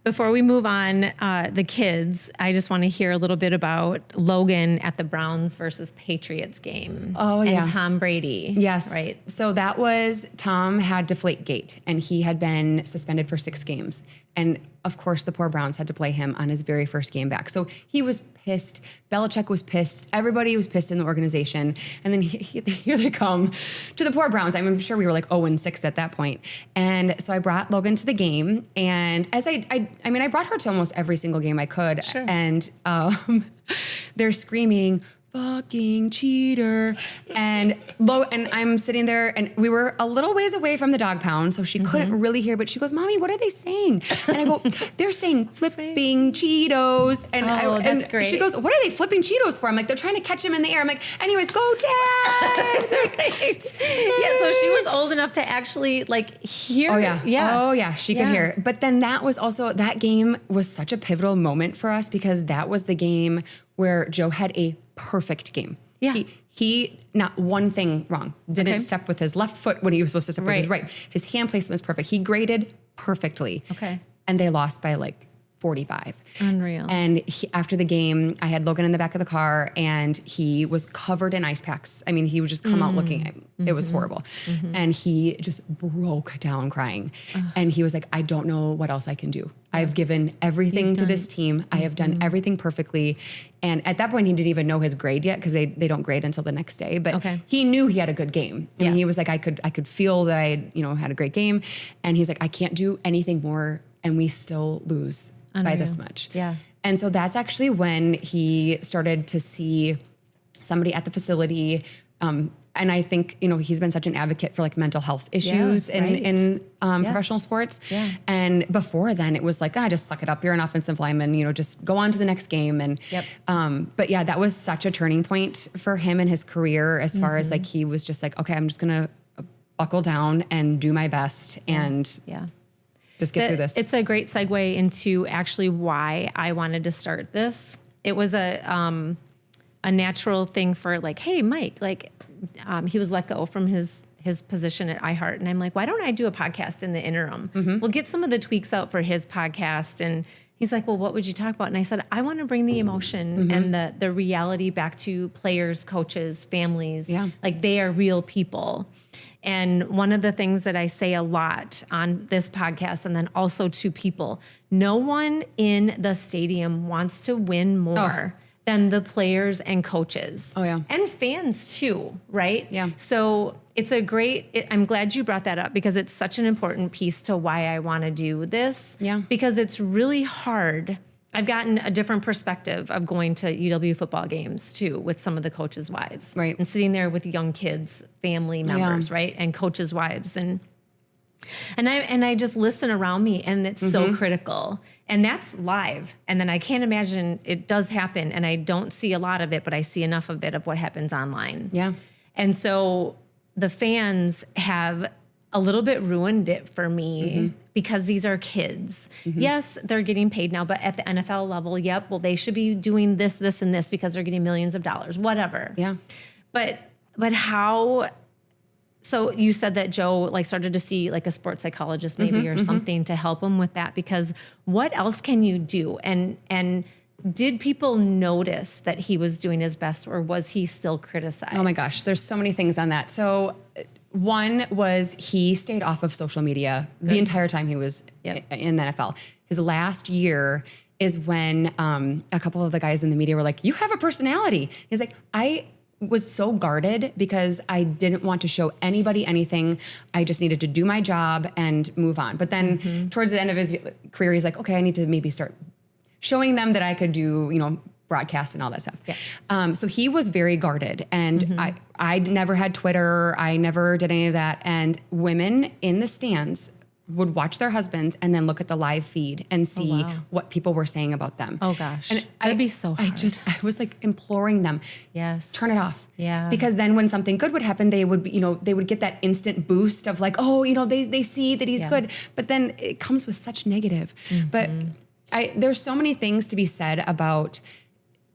Before we move on, the kids, I just want to hear a little bit about Logan at the Browns versus Patriots game. Oh, yeah. And Tom Brady. Yes. Right. So that was, Tom had Deflategate, and he had been suspended for 6 games. And of course, the poor Browns had to play him on his very first game back. So he was pissed. Belichick was pissed. Everybody was pissed in the organization. And then here they come to the poor Browns. I'm sure we were like 0-6 at that point. And so I brought Logan to the game. And as I brought her to almost every single game I could. Sure. And they're screaming, fucking cheater. And I'm sitting there, and we were a little ways away from the dog pound, so she couldn't really hear, but she goes, Mommy, what are they saying? And I go, they're saying flipping Cheetos. And that's great. She goes, what are they flipping Cheetos for? I'm like, they're trying to catch him in the air. I'm like, anyways, go Dad. Right. Yeah, so she was old enough to actually hear. Oh yeah, she could hear. But then that game was such a pivotal moment for us, because that was the game where Joe had a perfect game. Yeah. He not one thing wrong. Didn't step with his left foot when he was supposed to step with his right. His hand placement was perfect. He graded perfectly. Okay. And they lost by 45. Unreal. And after the game, I had Logan in the back of the car and he was covered in ice packs. I mean, he would just come out looking, it was horrible. And he just broke down crying. And he was like, I don't know what else I can do. I've given everything to this team. I have done everything perfectly. And at that point, he didn't even know his grade yet because they don't grade until the next day. But he knew he had a good game. And he was like, I could feel that I had a great game. And he's like, I can't do anything more. And we still lose by this much. Yeah. And so that's actually when he started to see somebody at the facility. And I think, he's been such an advocate for like mental health issues in professional sports. Yeah. And before then it was like, just suck it up. You're an offensive lineman, just go on to the next game. And, but yeah, that was such a turning point for him in his career as far as like, he was just like, okay, I'm just going to buckle down and do my best and just get through this. It's a great segue into actually why I wanted to start this. It was a natural thing for like, hey, Mike, like he was let go from his position at iHeart. And I'm like, why don't I do a podcast in the interim? We'll get some of the tweaks out for his podcast. And he's like, well, what would you talk about? And I said, I want to bring the emotion and the reality back to players, coaches, families. Yeah. Like they are real people. And one of the things that I say a lot on this podcast and then also to people, no one in the stadium wants to win more than the players and coaches. Oh, yeah. And fans too, right? Yeah. So it's I'm glad you brought that up because it's such an important piece to why I want to do this. Yeah. Because it's really hard. I've gotten a different perspective of going to UW football games too with some of the coaches' wives. Right. And sitting there with young kids, family members, right? And coaches' wives. And I just listen around me and it's so critical. And that's live. And then I can't imagine it does happen. And I don't see a lot of it, but I see enough of it of what happens online. Yeah. And so the fans have a little bit ruined it for me because these are kids. Yes, they're getting paid now, but at the NFL level, well, they should be doing this, this, and this because they're getting millions of dollars, whatever. Yeah. But how, so you said that Joe like started to see like a sports psychologist maybe or something to help him with that because what else can you do? And did people notice that he was doing his best or was he still criticized? Oh my gosh, there's so many things on that. So one was he stayed off of social media the entire time he was in the NFL. His last year is when a couple of the guys in the media were like, you have a personality. He's like, I was so guarded because I didn't want to show anybody anything. I just needed to do my job and move on. But then towards the end of his career, he's like, okay, I need to maybe start showing them that I could do, broadcast and all that stuff. Yeah. So he was very guarded and I never had Twitter. I never did any of that. And women in the stands would watch their husbands and then look at the live feed and see what people were saying about them. Oh gosh. And that'd be so hard. I was like imploring them. Yes. Turn it off. Yeah. Because then when something good would happen, they would, they would get that instant boost of like, oh, they see that he's good. But then it comes with such negative. But there's so many things to be said about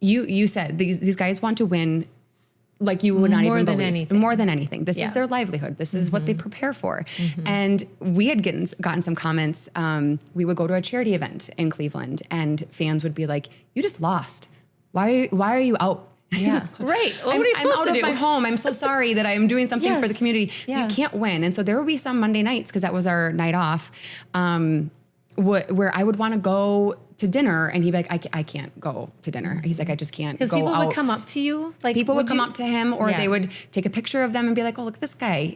you said these guys want to win like you would not even believe. More than anything. This is their livelihood. This is what they prepare for. And we had gotten some comments. We would go to a charity event in Cleveland and fans would be like, you just lost. Why are you out? Yeah. Right. What are you supposed I'm out to of do? My home. I'm so sorry that I'm doing something for the community. So you can't win. And so there would be some Monday nights, because that was our night off, where I would want to go to dinner and he'd be like, I can't go to dinner. He's like, I just can't go out. Because people would come up to you? Like people would come up to him or they would take a picture of them and be like, oh, look at this guy,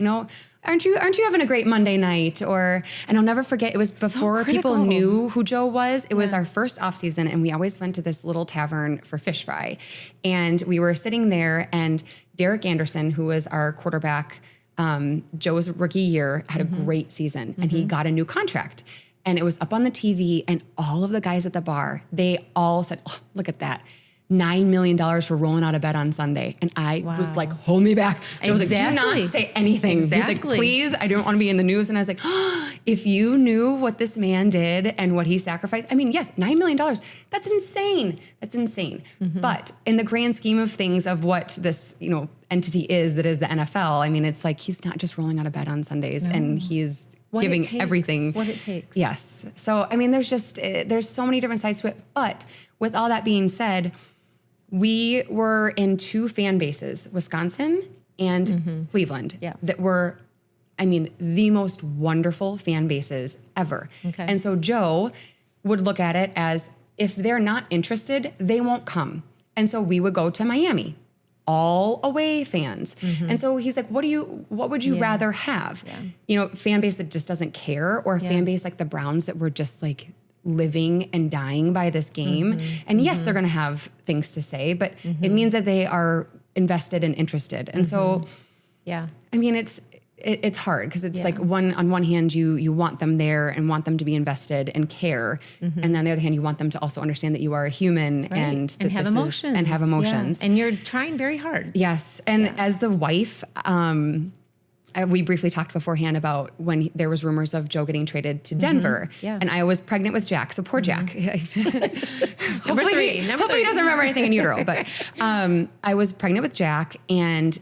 aren't you having a great Monday night? And I'll never forget, it was before people knew who Joe was. It was our first off season and we always went to this little tavern for fish fry. And we were sitting there and Derek Anderson, who was our quarterback, Joe's rookie year, had a great season and he got a new contract. And it was up on the TV and all of the guys at the bar, they all said, oh, look at that. $9 million for rolling out of bed on Sunday. And I was like, hold me back. Joe was like, do not say anything. He was like, please, I don't want to be in the news. And I was like, oh, if you knew what this man did and what he sacrificed, I mean, yes, $9 million, that's insane. That's insane. But in the grand scheme of things of what this, entity is that is the NFL, I mean, it's like, he's not just rolling out of bed on Sundays and he's giving it takes, everything. what it takes. Yes. So, I mean, there's so many different sides to it. But with all that being said, we were in 2 fan bases, Wisconsin and Cleveland, that were, I mean, the most wonderful fan bases ever. Okay. And so Joe would look at it as, if they're not interested, they won't come. And so we would go to Miami, all away fans. And so he's like, what would you rather have? Yeah. You know, fan base that just doesn't care, or a fan base like the Browns that were just like living and dying by this game. And yes, they're going to have things to say, but it means that they are invested and interested. And so, Yeah. I mean, it's hard because it's like on one hand, you want them there and want them to be invested and care. And then on the other hand, you want them to also understand that you are a human and that have this emotions. and have emotions. Yeah. And you're trying very hard. Yes. And as the wife, we briefly talked beforehand about when there was rumors of Joe getting traded to Denver. Yeah. And I was pregnant with Jack. So poor Jack. Hopefully he doesn't remember anything in utero. But I was pregnant with Jack, and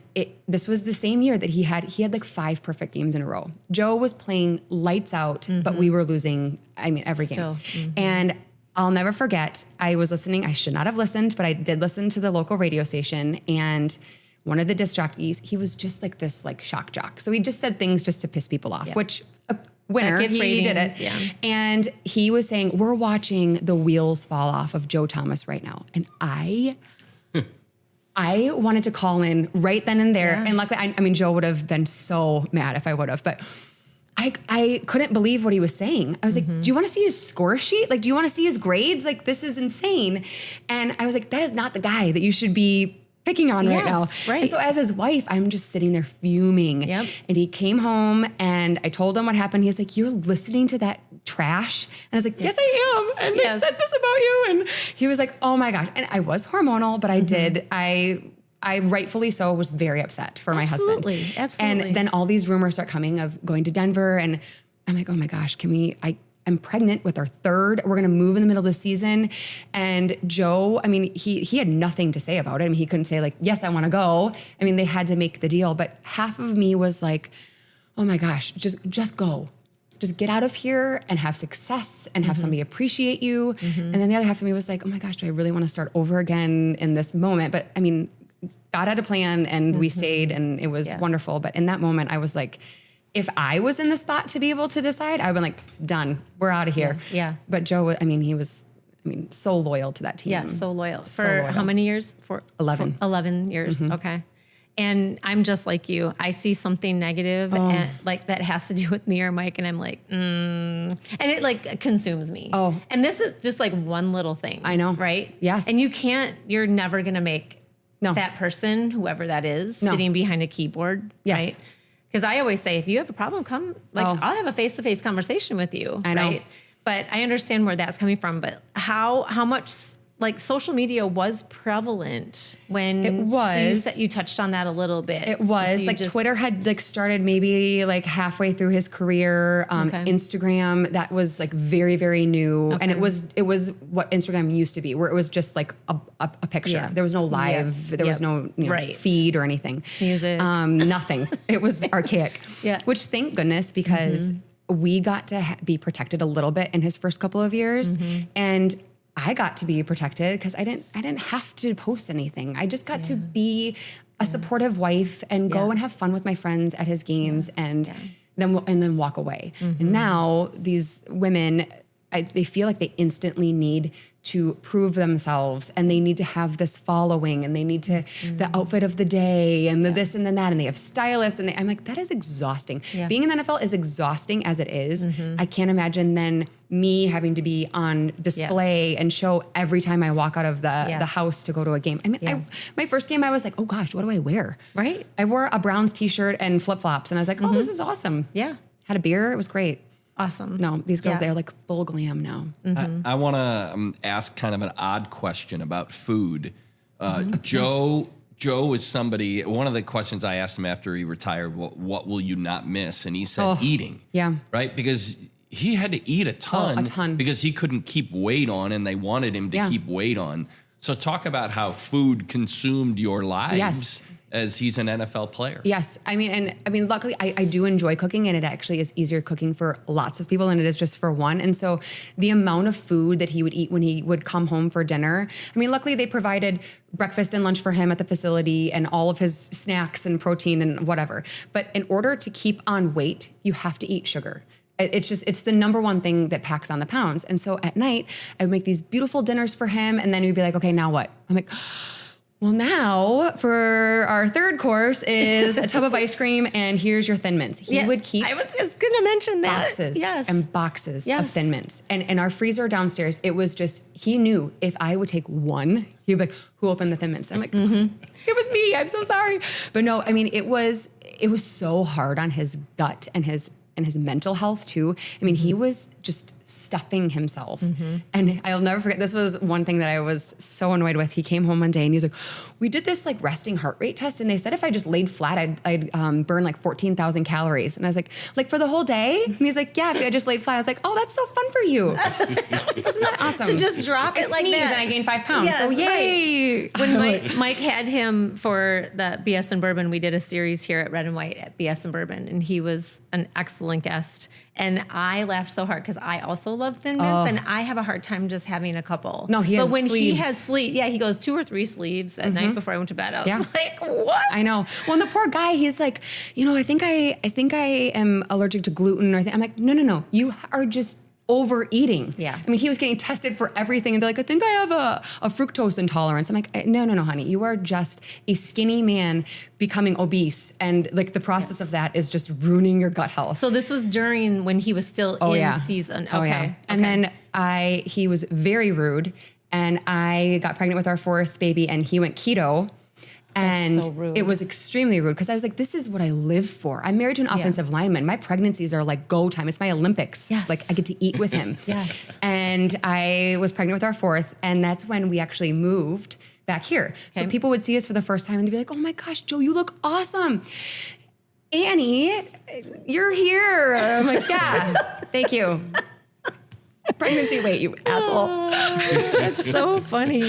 this was the same year that he had like 5 perfect games in a row. Joe was playing lights out, but we were losing, I mean, every game. And I'll never forget, I was listening. I should not have listened, but I did listen to the local radio station, and one of the disc jockeys, he was just like this like shock jock. So he just said things just to piss people off, which a winner, he did it. Yeah. And he was saying, we're watching the wheels fall off of Joe Thomas right now. And I wanted to call in right then and there. And luckily, I mean, Joe would have been so mad if I would have, but I couldn't believe what he was saying. I was like, do you want to see his score sheet? Like, do you want to see his grades? Like, this is insane. And I was like, that is not the guy that you should be picking on right now. Right. And so as his wife, I'm just sitting there fuming. Yep. And he came home and I told him what happened. He's like, you're listening to that trash? And I was like, yes, I am. And they said this about you. And he was like, oh my gosh. And I was hormonal, but I rightfully so was very upset for my husband. Absolutely. And then all these rumors start coming of going to Denver. And I'm like, oh my gosh, I'm pregnant with our 3rd. We're going to move in the middle of the season. And Joe, I mean, he had nothing to say about it. I mean, he couldn't say like, yes, I want to go. I mean, they had to make the deal. But half of me was like, oh my gosh, just go. Just get out of here and have success and have somebody appreciate you. And then the other half of me was like, oh my gosh, do I really want to start over again in this moment? But I mean, God had a plan and we stayed and it was wonderful. But in that moment, I was like, if I was in the spot to be able to decide, I would have been like, done, we're out of here. Yeah. But Joe, I mean, he was, so loyal to that team. Yeah, so loyal. So For loyal. how many years? For 11. 11 years. Okay. And I'm just like you. I see something negative and like that has to do with me or Mike, and I'm like, and it like consumes me. Oh. And this is just like one little thing. I know. Right? Yes. And you're never gonna make that person, whoever that is, sitting behind a keyboard. Yes. Right? Because I always say, if you have a problem, come. Like, I'll have a face-to-face conversation with you. I know. Right? But I understand where that's coming from. But how much like social media was prevalent when it was. So you touched on that a little bit. It was so like Twitter had like started maybe like halfway through his career. Instagram, that was like very, very new. And it was what Instagram used to be, where it was just like a picture. Yeah. There was no live, there was no feed or anything. Music. Nothing. It was archaic. Yeah. Which thank goodness, because we got to be protected a little bit in his first couple of years. And I got to be protected because I didn't have to post anything. I just got to be a supportive wife and go and have fun with my friends at his games and then walk away. And now these women, they feel like they instantly need to prove themselves and they need to have this following and they need to the outfit of the day and the this and then that, and they have stylists and I'm like, that is exhausting. Being in the NFL is exhausting as it is. I can't imagine then me having to be on display and show every time I walk out of the house to go to a game. I mean, my first game, I was like, oh gosh, what do I wear? Right. I wore a Browns t-shirt and flip-flops and I was like, oh, this is awesome. Yeah. Had a beer. It was great. Awesome. No, these girls, they're like full glam now. I want to ask kind of an odd question about food. Joe is somebody, one of the questions I asked him after he retired, what will you not miss? And he said eating. Yeah. Right? Because he had to eat a ton. A ton. Because he couldn't keep weight on and they wanted him to keep weight on. So talk about how food consumed your lives. Yes. as he's an NFL player. Yes. Luckily I do enjoy cooking, and it actually is easier cooking for lots of people than it is just for one. And so the amount of food that he would eat when he would come home for dinner, luckily they provided breakfast and lunch for him at the facility and all of his snacks and protein and whatever. But in order to keep on weight, you have to eat sugar. It's the number one thing that packs on the pounds. And so at night, I would make these beautiful dinners for him, and then he'd be like, okay, now what? I'm like, well, now for our third course is a tub of ice cream, and here's your Thin Mints. He would keep I was just going to mention that. boxes and boxes Yes. of Thin Mints. And in our freezer downstairs, it was just, he knew if I would take one, he'd be like, who opened the Thin Mints? I'm like, it was me. I'm so sorry. But no, it was so hard on his gut and his mental health too. He was just stuffing himself. And I'll never forget, this was one thing that I was so annoyed with. He came home one day and he was like, we did this like resting heart rate test, and they said if I just laid flat, I'd burn like 14,000 calories. And I was like for the whole day? And he's like, yeah, if I just laid flat. I was like, oh, that's so fun for you. Isn't that awesome? To just drop it I like sneezed that. and I gained 5 pounds. Yes, so yay. When Mike had him for the BS and Bourbon, we did a series here at Red and White at BS and Bourbon, and he was an excellent guest. And I laughed so hard because I also love Thin Mints, and I have a hard time just having a couple. No, he has But when sleeves. he has sleeves, he goes 2 or 3 sleeves at night before I went to bed. I was like, what? I know. Well, and the poor guy, he's like, I think I am allergic to gluten. I'm like, no. You are just overeating. Yeah. He was getting tested for everything, and they're like, I think I have a fructose intolerance. I'm like, no, honey. You are just a skinny man becoming obese, and like the process of that is just ruining your gut health. So this was during when he was still in season. Okay. Oh, yeah. And then he was very rude, and I got pregnant with our 4th baby, and he went keto. And so rude. it was extremely rude because I was like, this is what I live for. I'm married to an offensive lineman. My pregnancies are like go time. It's my Olympics. Yes. Like I get to eat with him. Yes. And I was pregnant with our 4th, and that's when we actually moved back here. So Okay. people would see us for the first time and they'd be like, oh my gosh, Joe, you look awesome. Annie, you're here. I'm like, yeah, thank you. Pregnancy weight, you asshole. That's so funny.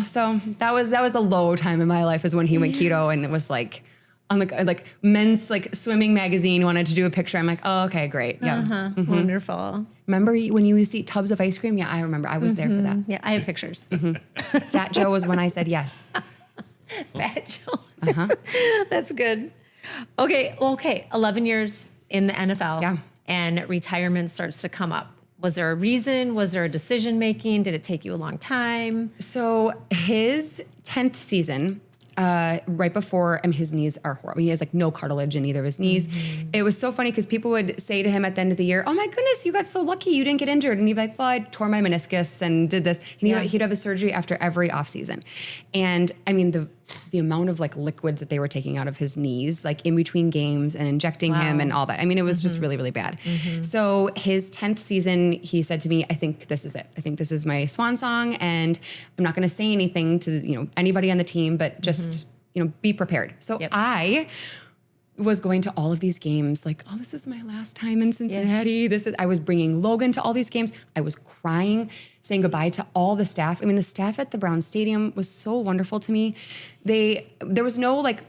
So that was the low time in my life, is when he went keto, and it was like on like men's like swimming magazine wanted to do a picture. I'm like, oh, okay, great. Yeah. Wonderful. Remember when you used to eat tubs of ice cream? Yeah, I remember. I was there for that. Yeah, I have pictures. Fat Joe was when I said yes. Fat Joe. That's good. Okay. 11 years in the NFL. Yeah. And retirement starts to come up. Was there a reason? Was there a decision making? Did it take you a long time? So his 10th season, right before, his knees are horrible. He has like no cartilage in either of his knees. It was so funny because people would say to him at the end of the year, oh my goodness, you got so lucky you didn't get injured. And he'd be like, well, I tore my meniscus and did this. And he'd have a surgery after every off season. And the amount of like liquids that they were taking out of his knees, like in between games and injecting him and all that. It was just really, really bad. So his 10th season, he said to me, I think this is it. I think this is my swan song, and I'm not going to say anything to, anybody on the team, but just, be prepared. So I was going to all of these games like, oh, this is my last time in Cincinnati. I was bringing Logan to all these games. I was crying, saying goodbye to all the staff. The staff at the Brown Stadium was so wonderful to me. There was no like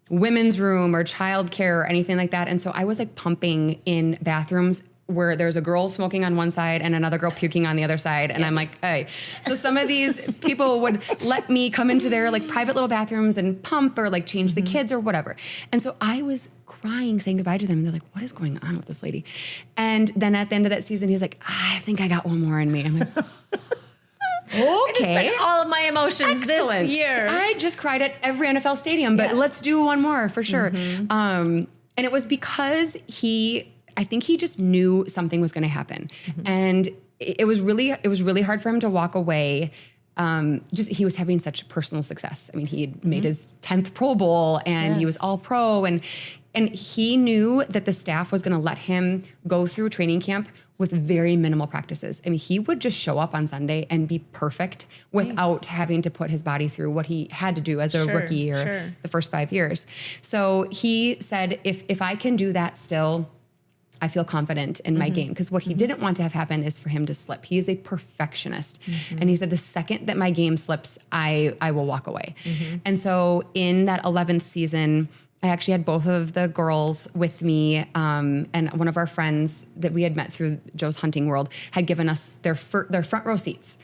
women's room or childcare or anything like that. And so I was like pumping in bathrooms where there's a girl smoking on one side and another girl puking on the other side. And I'm like, hey. So some of these people would let me come into their like private little bathrooms and pump or like change the kids or whatever. And so I was crying, saying goodbye to them. And they're like, what is going on with this lady? And then at the end of that season, he's like, I think I got one more in me. I'm like, I just okay. spent all of my emotions Excellent. this year. I just cried at every NFL stadium, but let's do one more for sure. And it was because I think he just knew something was going to happen. And it was really hard for him to walk away. He was having such personal success. He had made his 10th Pro Bowl, and he was all pro, and he knew that the staff was going to let him go through training camp with very minimal practices. He would just show up on Sunday and be perfect without having to put his body through what he had to do as a rookie or the first 5 years. So he said, if I can do that still, I feel confident in my game. Because what he didn't want to have happen is for him to slip. He is a perfectionist. And he said, the second that my game slips, I will walk away. And so in that 11th season, I actually had both of the girls with me, and one of our friends that we had met through Joe's hunting world had given us their front row seats.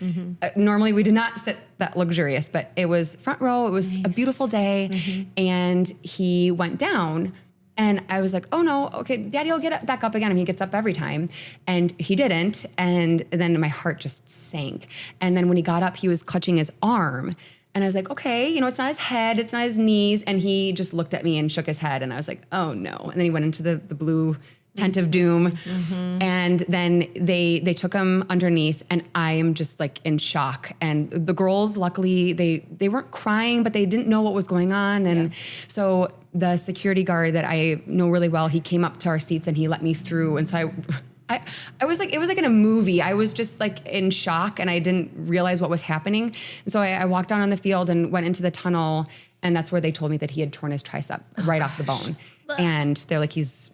Normally we did not sit that luxurious, but it was front row. It was a beautiful day, and he went down. And I was like, oh no, okay, Daddy will get back up again. I mean, he gets up every time. And he didn't. And then my heart just sank. And then when he got up, he was clutching his arm. And I was like, okay, it's not his head, it's not his knees. And he just looked at me and shook his head. And I was like, oh no. And then he went into the blue tent of doom. And then they took him underneath, and I am just like in shock. And the girls, luckily, they weren't crying, but they didn't know what was going on. And so the security guard that I know really well, he came up to our seats and he let me through. And so I was like, it was like in a movie. I was just like in shock, and I didn't realize what was happening. And so I walked down on the field and went into the tunnel, and that's where they told me that he had torn his tricep right off the bone. And they're like, he's,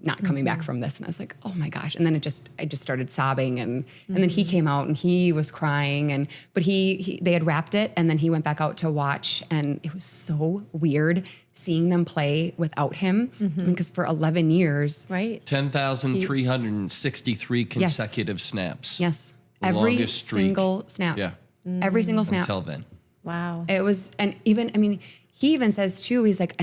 not coming back from this. And I was like, oh my gosh. And then I just started sobbing, and then he came out and he was crying, but they had wrapped it, and then he went back out to watch, and it was so weird seeing them play without him, because for 11 years. Right. 10,363 consecutive snaps. Yes. The Every longest streak. single snap. Yeah. Every single snap. Until then. Wow. It was, and even, he even says too, he's like,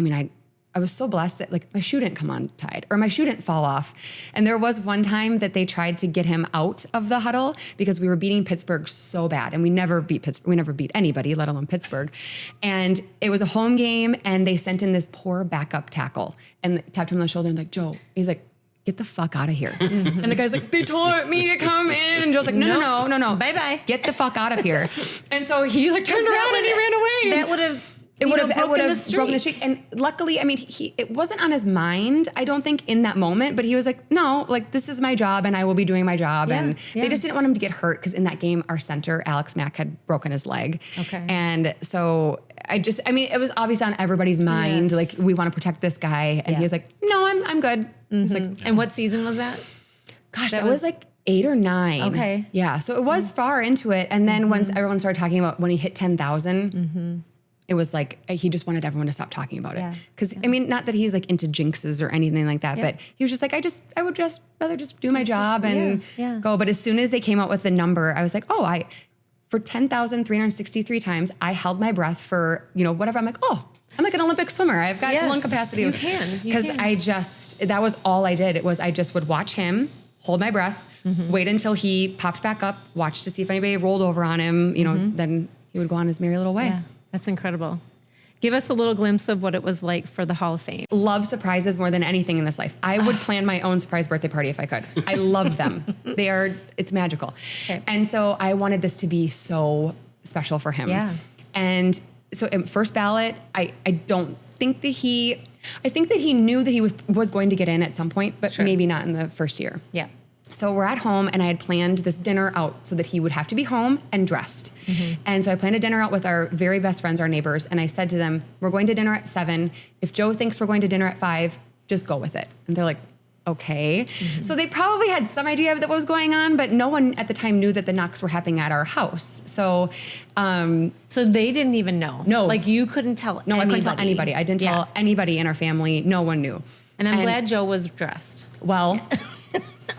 I was so blessed that like my shoe didn't come untied or my shoe didn't fall off. And there was one time that they tried to get him out of the huddle because we were beating Pittsburgh so bad, and we never beat Pittsburgh. We never beat anybody, let alone Pittsburgh. And it was a home game, and they sent in this poor backup tackle and tapped him on the shoulder and like, Joe, he's like, get the fuck out of here. And the guy's like, they told me to come in. And Joe's like, no. Bye-bye. Get the fuck out of here. And so he like turned around and he ran away. That would have It would have broken the the streak. And luckily, it wasn't on his mind, I don't think, in that moment, but he was like, no, like, this is my job and I will be doing my job. Yeah, and they just didn't want him to get hurt, because in that game, our center, Alex Mack, had broken his leg. Okay. And so it was obviously on everybody's mind, Yes. like, we want to protect this guy. And he was like, no, I'm good. He's like, And what season was that? gosh, that was like 8 or 9. Okay. Yeah. So it was far into it. And then once everyone started talking about when he hit 10,000, it was like, he just wanted everyone to stop talking about Yeah. it. Because not that he's like into jinxes or anything like that, but he was just like, I would just rather just do my job and go. But as soon as they came out with the number, I was like, for 10,363 times, I held my breath for, whatever. I'm like, I'm like an Olympic swimmer. I've got lung capacity. You can. Because that was all I did. I just would watch him, hold my breath, wait until he popped back up, watch to see if anybody rolled over on him, then he would go on his merry little way. Yeah, that's incredible. Give us a little glimpse of what it was like for the Hall of Fame. Love surprises more than anything in this life. I would plan my own surprise birthday party if I could. I love them. It's magical. Okay. And so I wanted this to be so special for him. Yeah. And so first ballot, I think that he knew that he was going to get in at some point, but maybe not in the first year. Yeah. So we're at home, and I had planned this dinner out so that he would have to be home and dressed. And so I planned a dinner out with our very best friends, our neighbors, and I said to them, we're going to dinner at 7. If Joe thinks we're going to dinner at 5, just go with it. And they're like, okay. So they probably had some idea of what was going on, but no one at the time knew that the knocks were happening at our house. So So they didn't even know? No. Like, you couldn't tell anybody? No, I couldn't tell anybody. I didn't tell anybody in our family. No one knew. And I'm glad Joe was dressed. Well...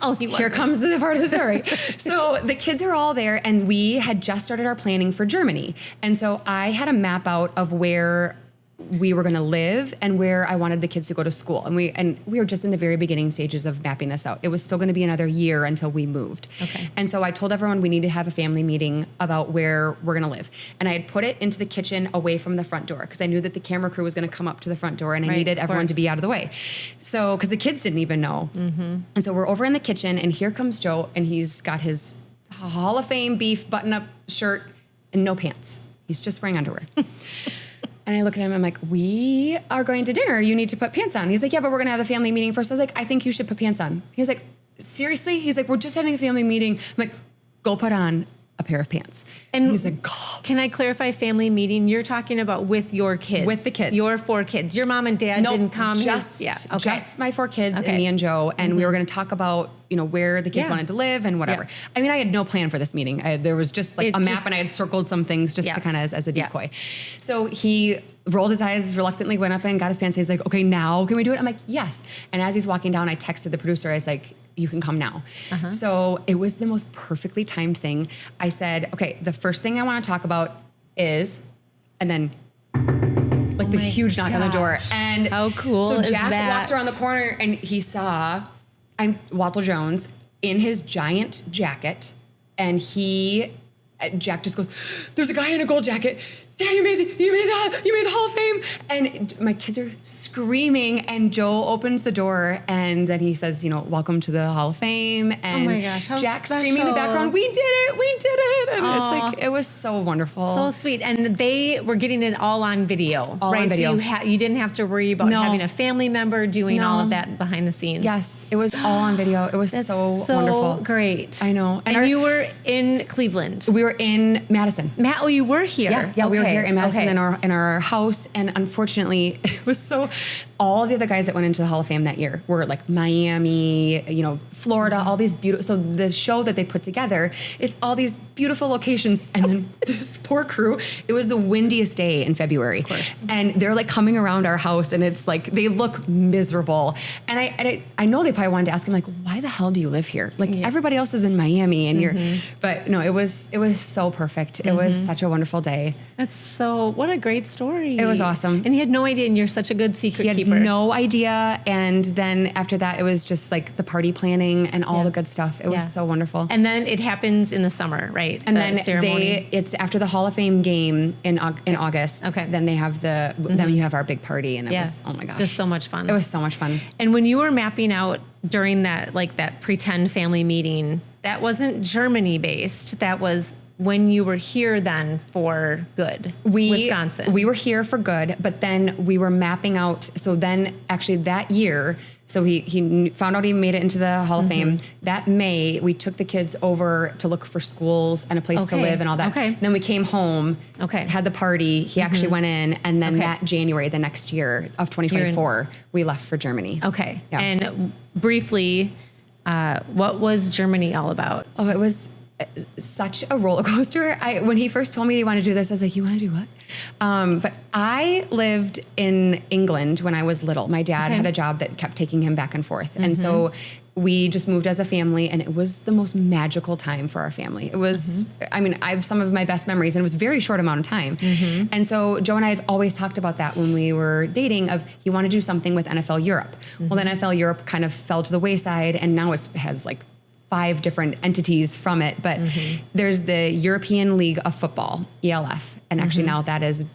Oh, he was. Here comes the part of the story. So the kids are all there, and we had just started our planning for Germany. And so I had a map out of where we were going to live and where I wanted the kids to go to school. And we were just in the very beginning stages of mapping this out. It was still going to be another year until we moved. Okay. And so I told everyone we need to have a family meeting about where we're going to live. And I had put it into the kitchen away from the front door, because I knew that the camera crew was going to come up to the front door, and I needed everyone to be out of the way. So, because the kids didn't even know. And so we're over in the kitchen, and here comes Joe, and he's got his Hall of Fame beef button-up shirt and no pants. He's just wearing underwear. And I look at him, I'm like, we are going to dinner. You need to put pants on. He's like, yeah, but we're going to have a family meeting first. I was like, I think you should put pants on. He's like, seriously? He's like, we're just having a family meeting. I'm like, go put on a pair of pants. And he's like, oh. Can I clarify family meeting? You're talking about with your kids. With the kids. Your 4 kids. Your mom and dad didn't come? Just my 4 kids and me and Joe. And we were going to talk about, where the kids wanted to live and whatever. Yeah. I mean, I had no plan for this meeting. There was just like a map and I had circled some things just to kind of as a decoy. So he rolled his eyes, reluctantly went up and got his pants. He's like, okay, now can we do it? I'm like, yes. And as he's walking down, I texted the producer. I was like, you can come now. So it was the most perfectly timed thing. I said, okay, the first thing I want to talk about is, and then like the huge knock on the door. And how cool so is Jack that? walked around the corner and he saw Walter Jones in his giant jacket. And Jack just goes, there's a guy in a gold jacket. Dad, you made the Hall of Fame. And my kids are screaming and Joe opens the door and then he says, welcome to the Hall of Fame. And oh my gosh, how Jack special. screaming in the background, we did it. And it's like, it was so wonderful. So sweet. And they were getting it all on video, all right? on video. So you didn't have to worry about having a family member doing all of that behind the scenes. Yes, it was all on video. It was so wonderful. Great. I know. And you were in Cleveland. We were in Madison. You were here. Yeah, we were here in Madison in our house, and unfortunately, it was so. All the other guys that went into the Hall of Fame that year were like Miami, Florida, all these beautiful. So the show that they put together, it's all these beautiful locations, and then this poor crew. It was the windiest day in February, of course, and they're like coming around our house, and it's like they look miserable. And I know they probably wanted to ask him like, why the hell do you live here? Like everybody else is in Miami, and you're. But no, it was so perfect. It was such a wonderful day. What a great story. It was awesome. And he had no idea, and you're such a good secret keeper. He had no idea. And then after that, it was just like the party planning and all the good stuff. It was so wonderful. And then it happens in the summer, right? And then it's after the Hall of Fame game in August. Okay. Then they have then you have our big party, and it was, oh my gosh. Just so much fun. It was so much fun. And when you were mapping out during that pretend family meeting, that wasn't Germany based. That was when you were here then for good, Wisconsin. We were here for good, but then we were mapping out. So then actually that year, so he found out he made it into the Hall of Fame. That May, we took the kids over to look for schools and a place to live and all that. Okay. Then we came home, had the party. He actually went in, and then that January, the next year of 2024, we left for Germany. Okay. Yeah. And briefly, what was Germany all about? Oh, it was such a roller coaster. When he first told me he wanted to do this, I was like, you want to do what? But I lived in England when I was little. My dad had a job that kept taking him back and forth. And so we just moved as a family, and it was the most magical time for our family. It was, I have some of my best memories, and it was a very short amount of time. And so Joe and I have always talked about that when we were dating, of he wanted to do something with NFL Europe. Well, then NFL Europe kind of fell to the wayside, and now it has like 5 different entities from it, but there's the European League of Football, ELF, and actually now that is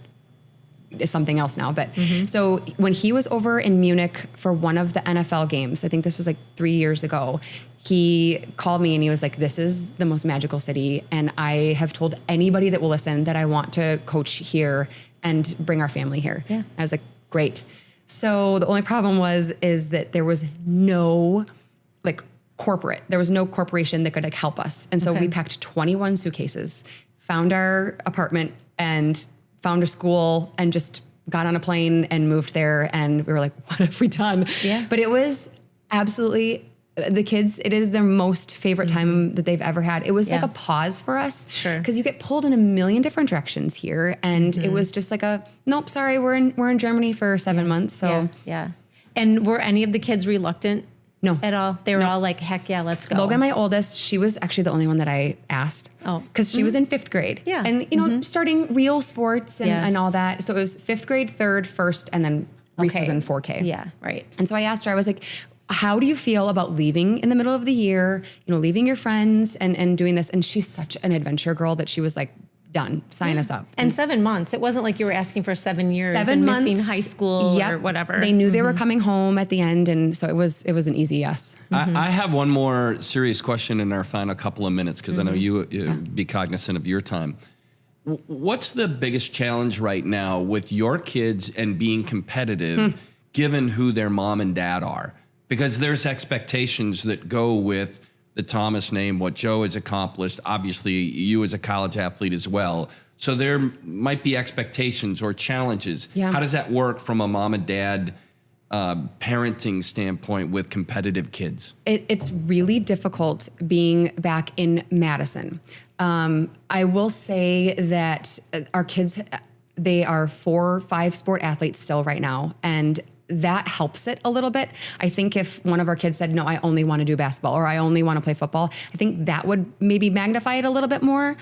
something else now. But so when he was over in Munich for one of the NFL games, I think this was like 3 years ago, he called me and he was like, this is the most magical city, and I have told anybody that will listen that I want to coach here and bring our family here. Yeah. I was like, great. So the only problem is that there was no there was no corporation that could help us. And so we packed 21 suitcases, found our apartment and found a school, and just got on a plane and moved there. And we were like, what have we done? Yeah. But it was absolutely, the kids, it is their most favorite time that they've ever had. It was like a pause for us. Sure. Because you get pulled in a million different directions here. And it was just like nope, sorry, we're in Germany for 7 months. So yeah. And were any of the kids reluctant? No. At all? They were all like, heck yeah, let's go. Logan, my oldest, she was actually the only one that I asked. Oh. Because she was in 5th grade. Yeah. And, starting real sports and all that. So it was 5th grade, 3rd, 1st, and then Reese was in 4K. Yeah, right. And so I asked her, I was like, how do you feel about leaving in the middle of the year, leaving your friends and doing this? And she's such an adventure girl that she was like, done, sign us up. And 7 months. It wasn't like you were asking for 7 years 7 and months, missing high school or whatever. They knew they were coming home at the end, and so it was an easy yes. I have one more serious question in our final couple of minutes, because I know you be cognizant of your time. What's the biggest challenge right now with your kids and being competitive, given who their mom and dad are? Because there's expectations that go with the Thomas name, what Joe has accomplished, obviously you as a college athlete as well. So there might be expectations or challenges. Yeah. How does that work from a mom and dad parenting standpoint with competitive kids? It's really difficult being back in Madison. I will say that our kids, they are 4 or 5 sport athletes still right now. And that helps it a little bit. I think if one of our kids said, no, I only want to do basketball or I only want to play football, I think that would maybe magnify it a little bit more.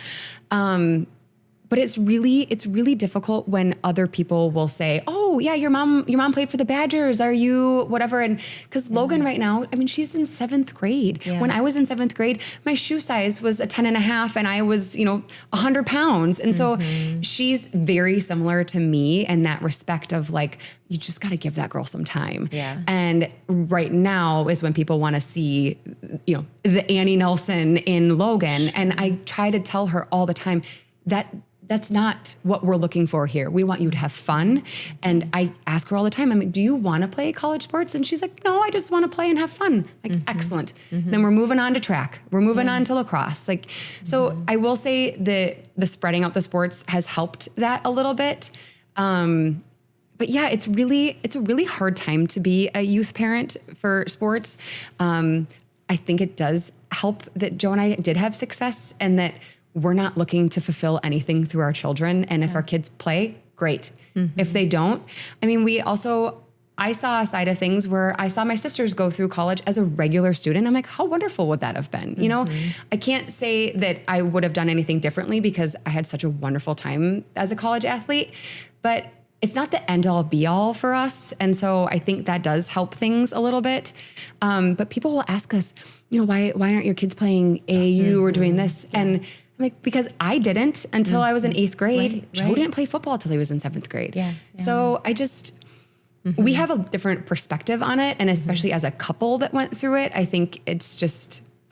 But it's really difficult when other people will say, "Oh, yeah, your mom played for the Badgers. Are you whatever?" And because Logan right now, I mean, she's in 7th grade. Yeah. When I was in 7th grade, my shoe size was a 10.5 and I was, 100 pounds. And so she's very similar to me in that respect of like, you just got to give that girl some time. Yeah. And right now is when people want to see, the Annie Nelson in Logan. And I try to tell her all the time that that's not what we're looking for here. We want you to have fun. And I ask her all the time, I'm like, do you want to play college sports? And she's like, no, I just want to play and have fun. Like, excellent. Then we're moving on to track. We're moving on to lacrosse. Like, so I will say the spreading out the sports has helped that a little bit. But yeah, it's a really hard time to be a youth parent for sports. I think it does help that Joe and I did have success and that we're not looking to fulfill anything through our children. And if our kids play, great. If they don't, I mean, I saw a side of things where I saw my sisters go through college as a regular student. I'm like, how wonderful would that have been? I can't say that I would have done anything differently because I had such a wonderful time as a college athlete, but it's not the end all be all for us. And so I think that does help things a little bit. But people will ask us, why aren't your kids playing AAU or doing this? And I'm like, because I didn't until I was in 8th grade. Right. Joe didn't play football until he was in 7th grade. Yeah. So I just, we have a different perspective on it. And especially as a couple that went through it, I think it's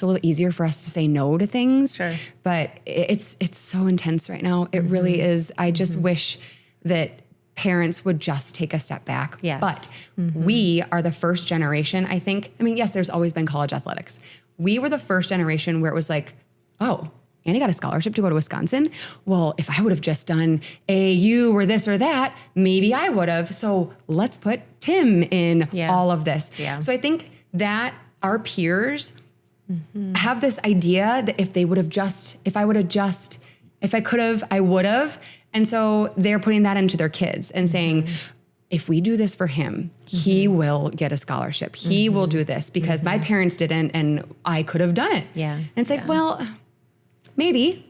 a little easier for us to say no to things. Sure. But it's so intense right now. It really is. I just wish that parents would just take a step back. Yes. But we are the first generation, I think. I mean, yes, there's always been college athletics. We were the first generation where it was like, oh, Annie got a scholarship to go to Wisconsin. Well, if I would have just done AAU or this or that, maybe I would have. So let's put Tim in all of this. Yeah. So I think that our peers have this idea that if I could have, I would have. And so they're putting that into their kids and saying, if we do this for him, he will get a scholarship. He will do this because my parents didn't and I could have done it. Yeah. And it's like, well, maybe,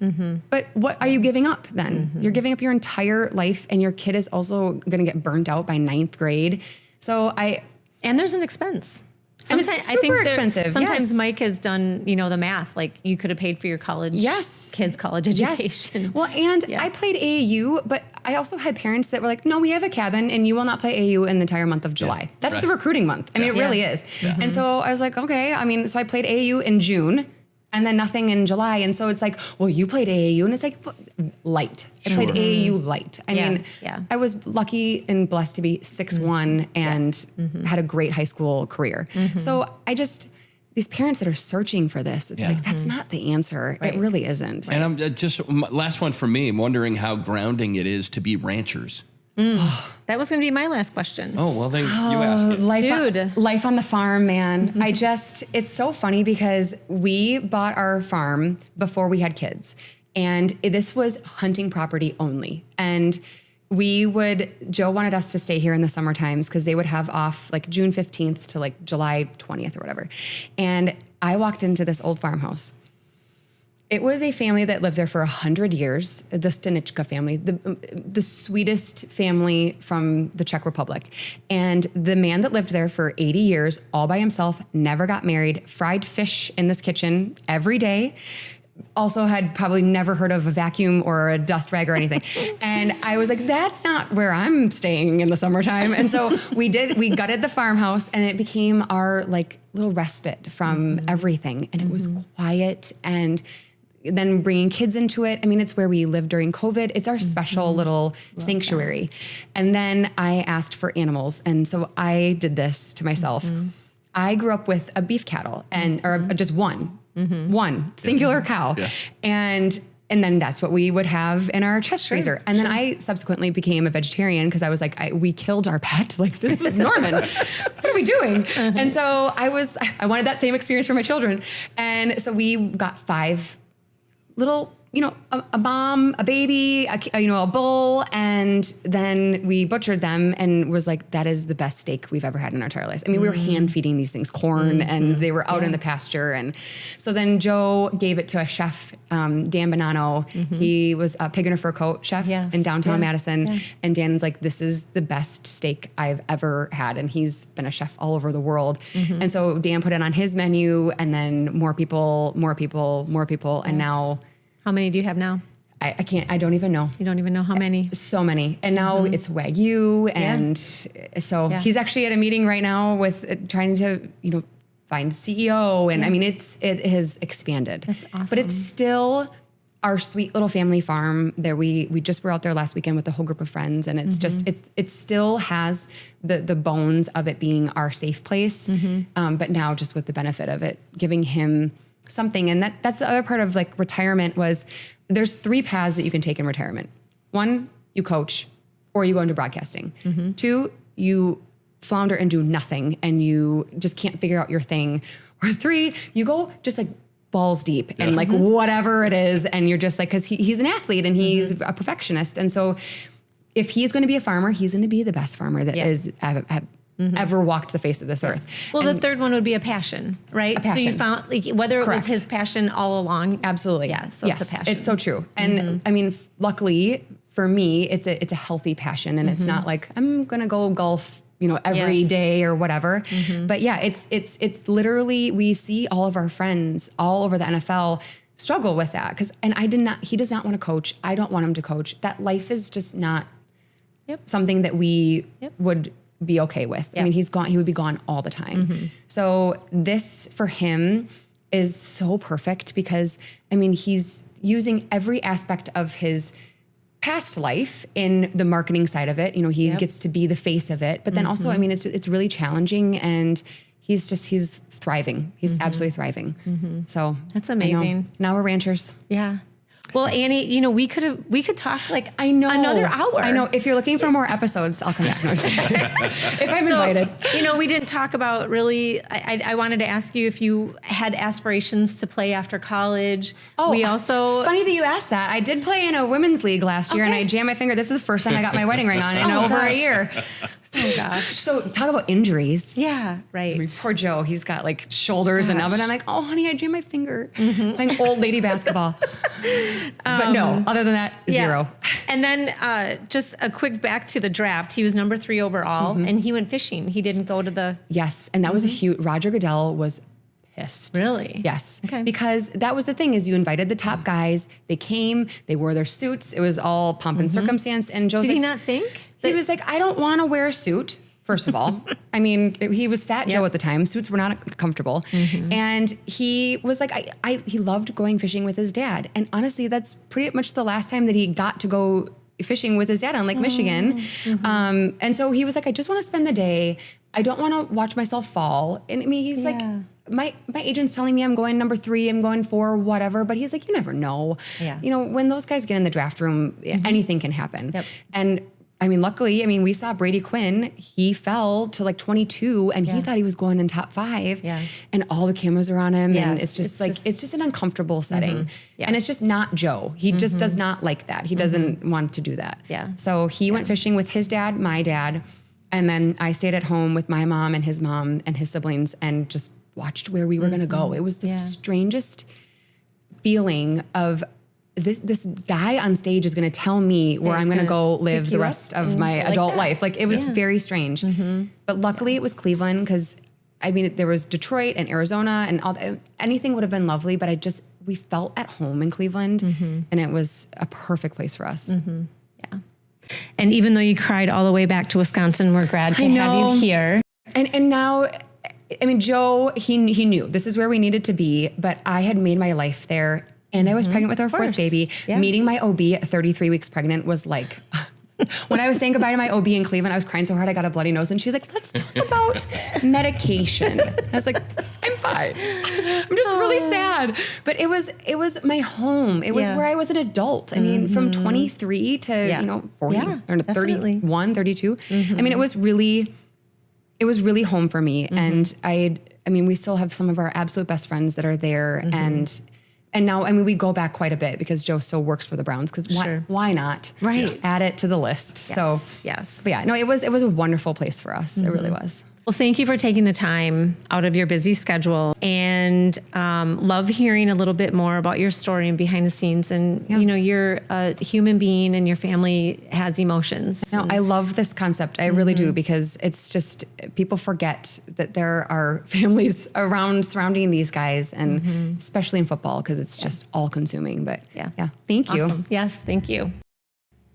but what are you giving up then? You're giving up your entire life and your kid is also going to get burnt out by 9th grade. So and there's an expense. And it's super expensive. Sometimes Yes. Mike has done, the math. Like you could have paid for your kids' college education. Yes. Well, and I played AAU, but I also had parents that were like, no, we have a cabin and you will not play AAU in the entire month of July. That's the recruiting month. I mean, it really is. And so I was like, okay. I mean, so I played AAU in June and then nothing in July. And so it's like, well, you played AAU. And it's like, light. I played AAU light. I mean, I was lucky and blessed to be 6'1" and had a great high school career. So these parents that are searching for this, it's like, that's not the answer. Right. It really isn't. And I'm last one for me, I'm wondering how grounding it is to be ranchers. That was going to be my last question. Oh, well, then you ask it. Life on the farm, man. It's so funny because we bought our farm before we had kids. And this was hunting property only. And Joe wanted us to stay here in the summer times because they would have off like June 15th to like July 20th or whatever. And I walked into this old farmhouse. It was a family that lived there for 100 years, the Stanichka family, the sweetest family from the Czech Republic. And the man that lived there for 80 years, all by himself, never got married, fried fish in this kitchen every day, also had probably never heard of a vacuum or a dust rag or anything. And I was like, that's not where I'm staying in the summertime. And so we gutted the farmhouse and it became our like little respite from everything. And it was quiet and then bringing kids into it. I mean, it's where we lived during COVID. It's our special little sanctuary. And then I asked for animals. And so I did this to myself. I grew up with a beef cattle or just one one singular cow. Yeah. And then that's what we would have in our chest freezer. And then I subsequently became a vegetarian because I was like, we killed our pet. Like, this was Norman. What are we doing? And so I wanted that same experience for my children. And so we got 5 little, a mom, a baby, a bull, and then we butchered them and was like, that is the best steak we've ever had in our entire lives. I mean, we were hand feeding these things corn and they were out in the pasture. And so then Joe gave it to a chef, Dan Bonanno. He was a pig in a fur coat chef in downtown Madison. Yeah. And Dan's like, this is the best steak I've ever had. And he's been a chef all over the world. And so Dan put it on his menu, and then more people. And now, how many do you have now? I don't even know. You don't even know how many? So many. And now it's Wagyu. And so he's actually at a meeting right now with trying to, find CEO. And I mean, it has expanded. That's awesome. But it's still our sweet little family farm there. We just were out there last weekend with a whole group of friends, and it's just, it still has the bones of it being our safe place. But now just with the benefit of it, giving him something. And that's the other part of like retirement was there's 3 paths that you can take in retirement. 1, you coach or you go into broadcasting. 2, you flounder and do nothing and you just can't figure out your thing. Or 3, you go just like balls deep and like whatever it is. And you're just like, cause he's an athlete and he's a perfectionist. And so if he's going to be a farmer, he's going to be the best farmer that is ever walked the face of this earth. Well, and the third one would be a passion, right? A passion. So you found like whether it was his passion all along. Absolutely. Yeah. So it's a passion. It's so true. And I mean, luckily for me, it's a healthy passion, and it's not like I'm going to go golf, every day or whatever. But yeah, it's literally, we see all of our friends all over the NFL struggle with that. He does not want to coach. I don't want him to coach. That life is just not something that we would be okay with. I mean, he would be gone all the time. So this for him is so perfect because I mean, he's using every aspect of his past life in the marketing side of it. He gets to be the face of it, but then also, I mean, it's really challenging, and he's thriving. He's absolutely thriving. So that's amazing. Now we're ranchers. Yeah. Well, Annie, we could talk like another hour. I know. If you're looking for more episodes, I'll come back. If I'm invited. We didn't talk about really, I wanted to ask you if you had aspirations to play after college. Oh, we also. Funny that you asked that. I did play in a women's league last year and I jammed my finger. This is the first time I got my wedding ring on in over a year. Oh gosh. So talk about injuries. Yeah, right. I mean, poor Joe, he's got like shoulders and up, and I'm like, oh honey, I jammed my finger playing old lady basketball. But no, other than that, zero. And then just a quick back to the draft. He was number 3 overall and he went fishing. He didn't go to the... Yes, and that was a huge... Roger Goodell was pissed. Really? Yes. Okay. Because that was the thing, is you invited the top guys, they came, they wore their suits, it was all pomp and circumstance, and Joe's Did he like... not think? He was like, I don't want to wear a suit, first of all. I mean, he was Fat Joe at the time. Suits were not comfortable. And he was like, he loved going fishing with his dad. And honestly, that's pretty much the last time that he got to go fishing with his dad on Lake Michigan. And so he was like, I just want to spend the day. I don't want to watch myself fall. And I mean, he's like, my agent's telling me I'm going number 3, I'm going 4, whatever. But he's like, you never know. Yeah. When those guys get in the draft room, anything can happen. And I mean, luckily, we saw Brady Quinn. He fell to like 22 and he thought he was going in top 5 and all the cameras are on him. And it's just it's just an uncomfortable setting. And it's just not Joe. He just does not like that. He doesn't want to do that. So he went fishing with his dad, my dad. And then I stayed at home with my mom and his siblings and just watched where we were going to go. It was the strangest feeling of this guy on stage is going to tell me where I'm going to go live the rest of my adult life. Like, it was very strange. But luckily it was Cleveland, because I mean, there was Detroit and Arizona and all that. Anything would have been lovely, but we felt at home in Cleveland and it was a perfect place for us. Yeah. And even though you cried all the way back to Wisconsin, we're glad to have you here. And now, I mean, Joe, he knew this is where we needed to be, but I had made my life there. And I was pregnant with our 4th baby. Meeting my OB at 33 weeks pregnant was like, when I was saying goodbye to my OB in Cleveland, I was crying so hard I got a bloody nose. And she's like, let's talk about medication. I was like, I'm cry. I'm just really sad. But it was my home. It was where I was an adult. I mean, from 23 to 40 or 31, 32. I mean, it was really home for me. And I mean, we still have some of our absolute best friends that are there, and now, I mean, we go back quite a bit because Joe still works for the Browns. Because why not? Right. Add it to the list. Yes. So, but yeah, no, it was a wonderful place for us. It really was. Well, thank you for taking the time out of your busy schedule, and love hearing a little bit more about your story and behind the scenes. And you're a human being, and your family has emotions. No, I love this concept. I really do, because it's just people forget that there are families around surrounding these guys, and especially in football, because it's just all consuming. But yeah, thank you. Awesome. Yes, thank you.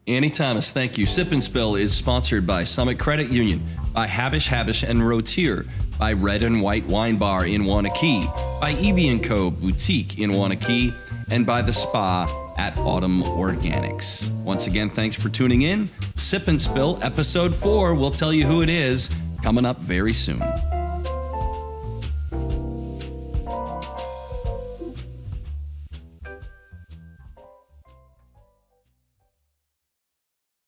Annie Thomas, thank you. Sip and Spill is sponsored by Summit Credit Union, by Habish and Rotier, by Red and White Wine Bar in Wanakee, by Evie & Co. Boutique in Wanakee, and by the spa at Autumn Organics. Once again, thanks for tuning in. Sip and Spill, episode 4. We'll tell you who it is coming up very soon.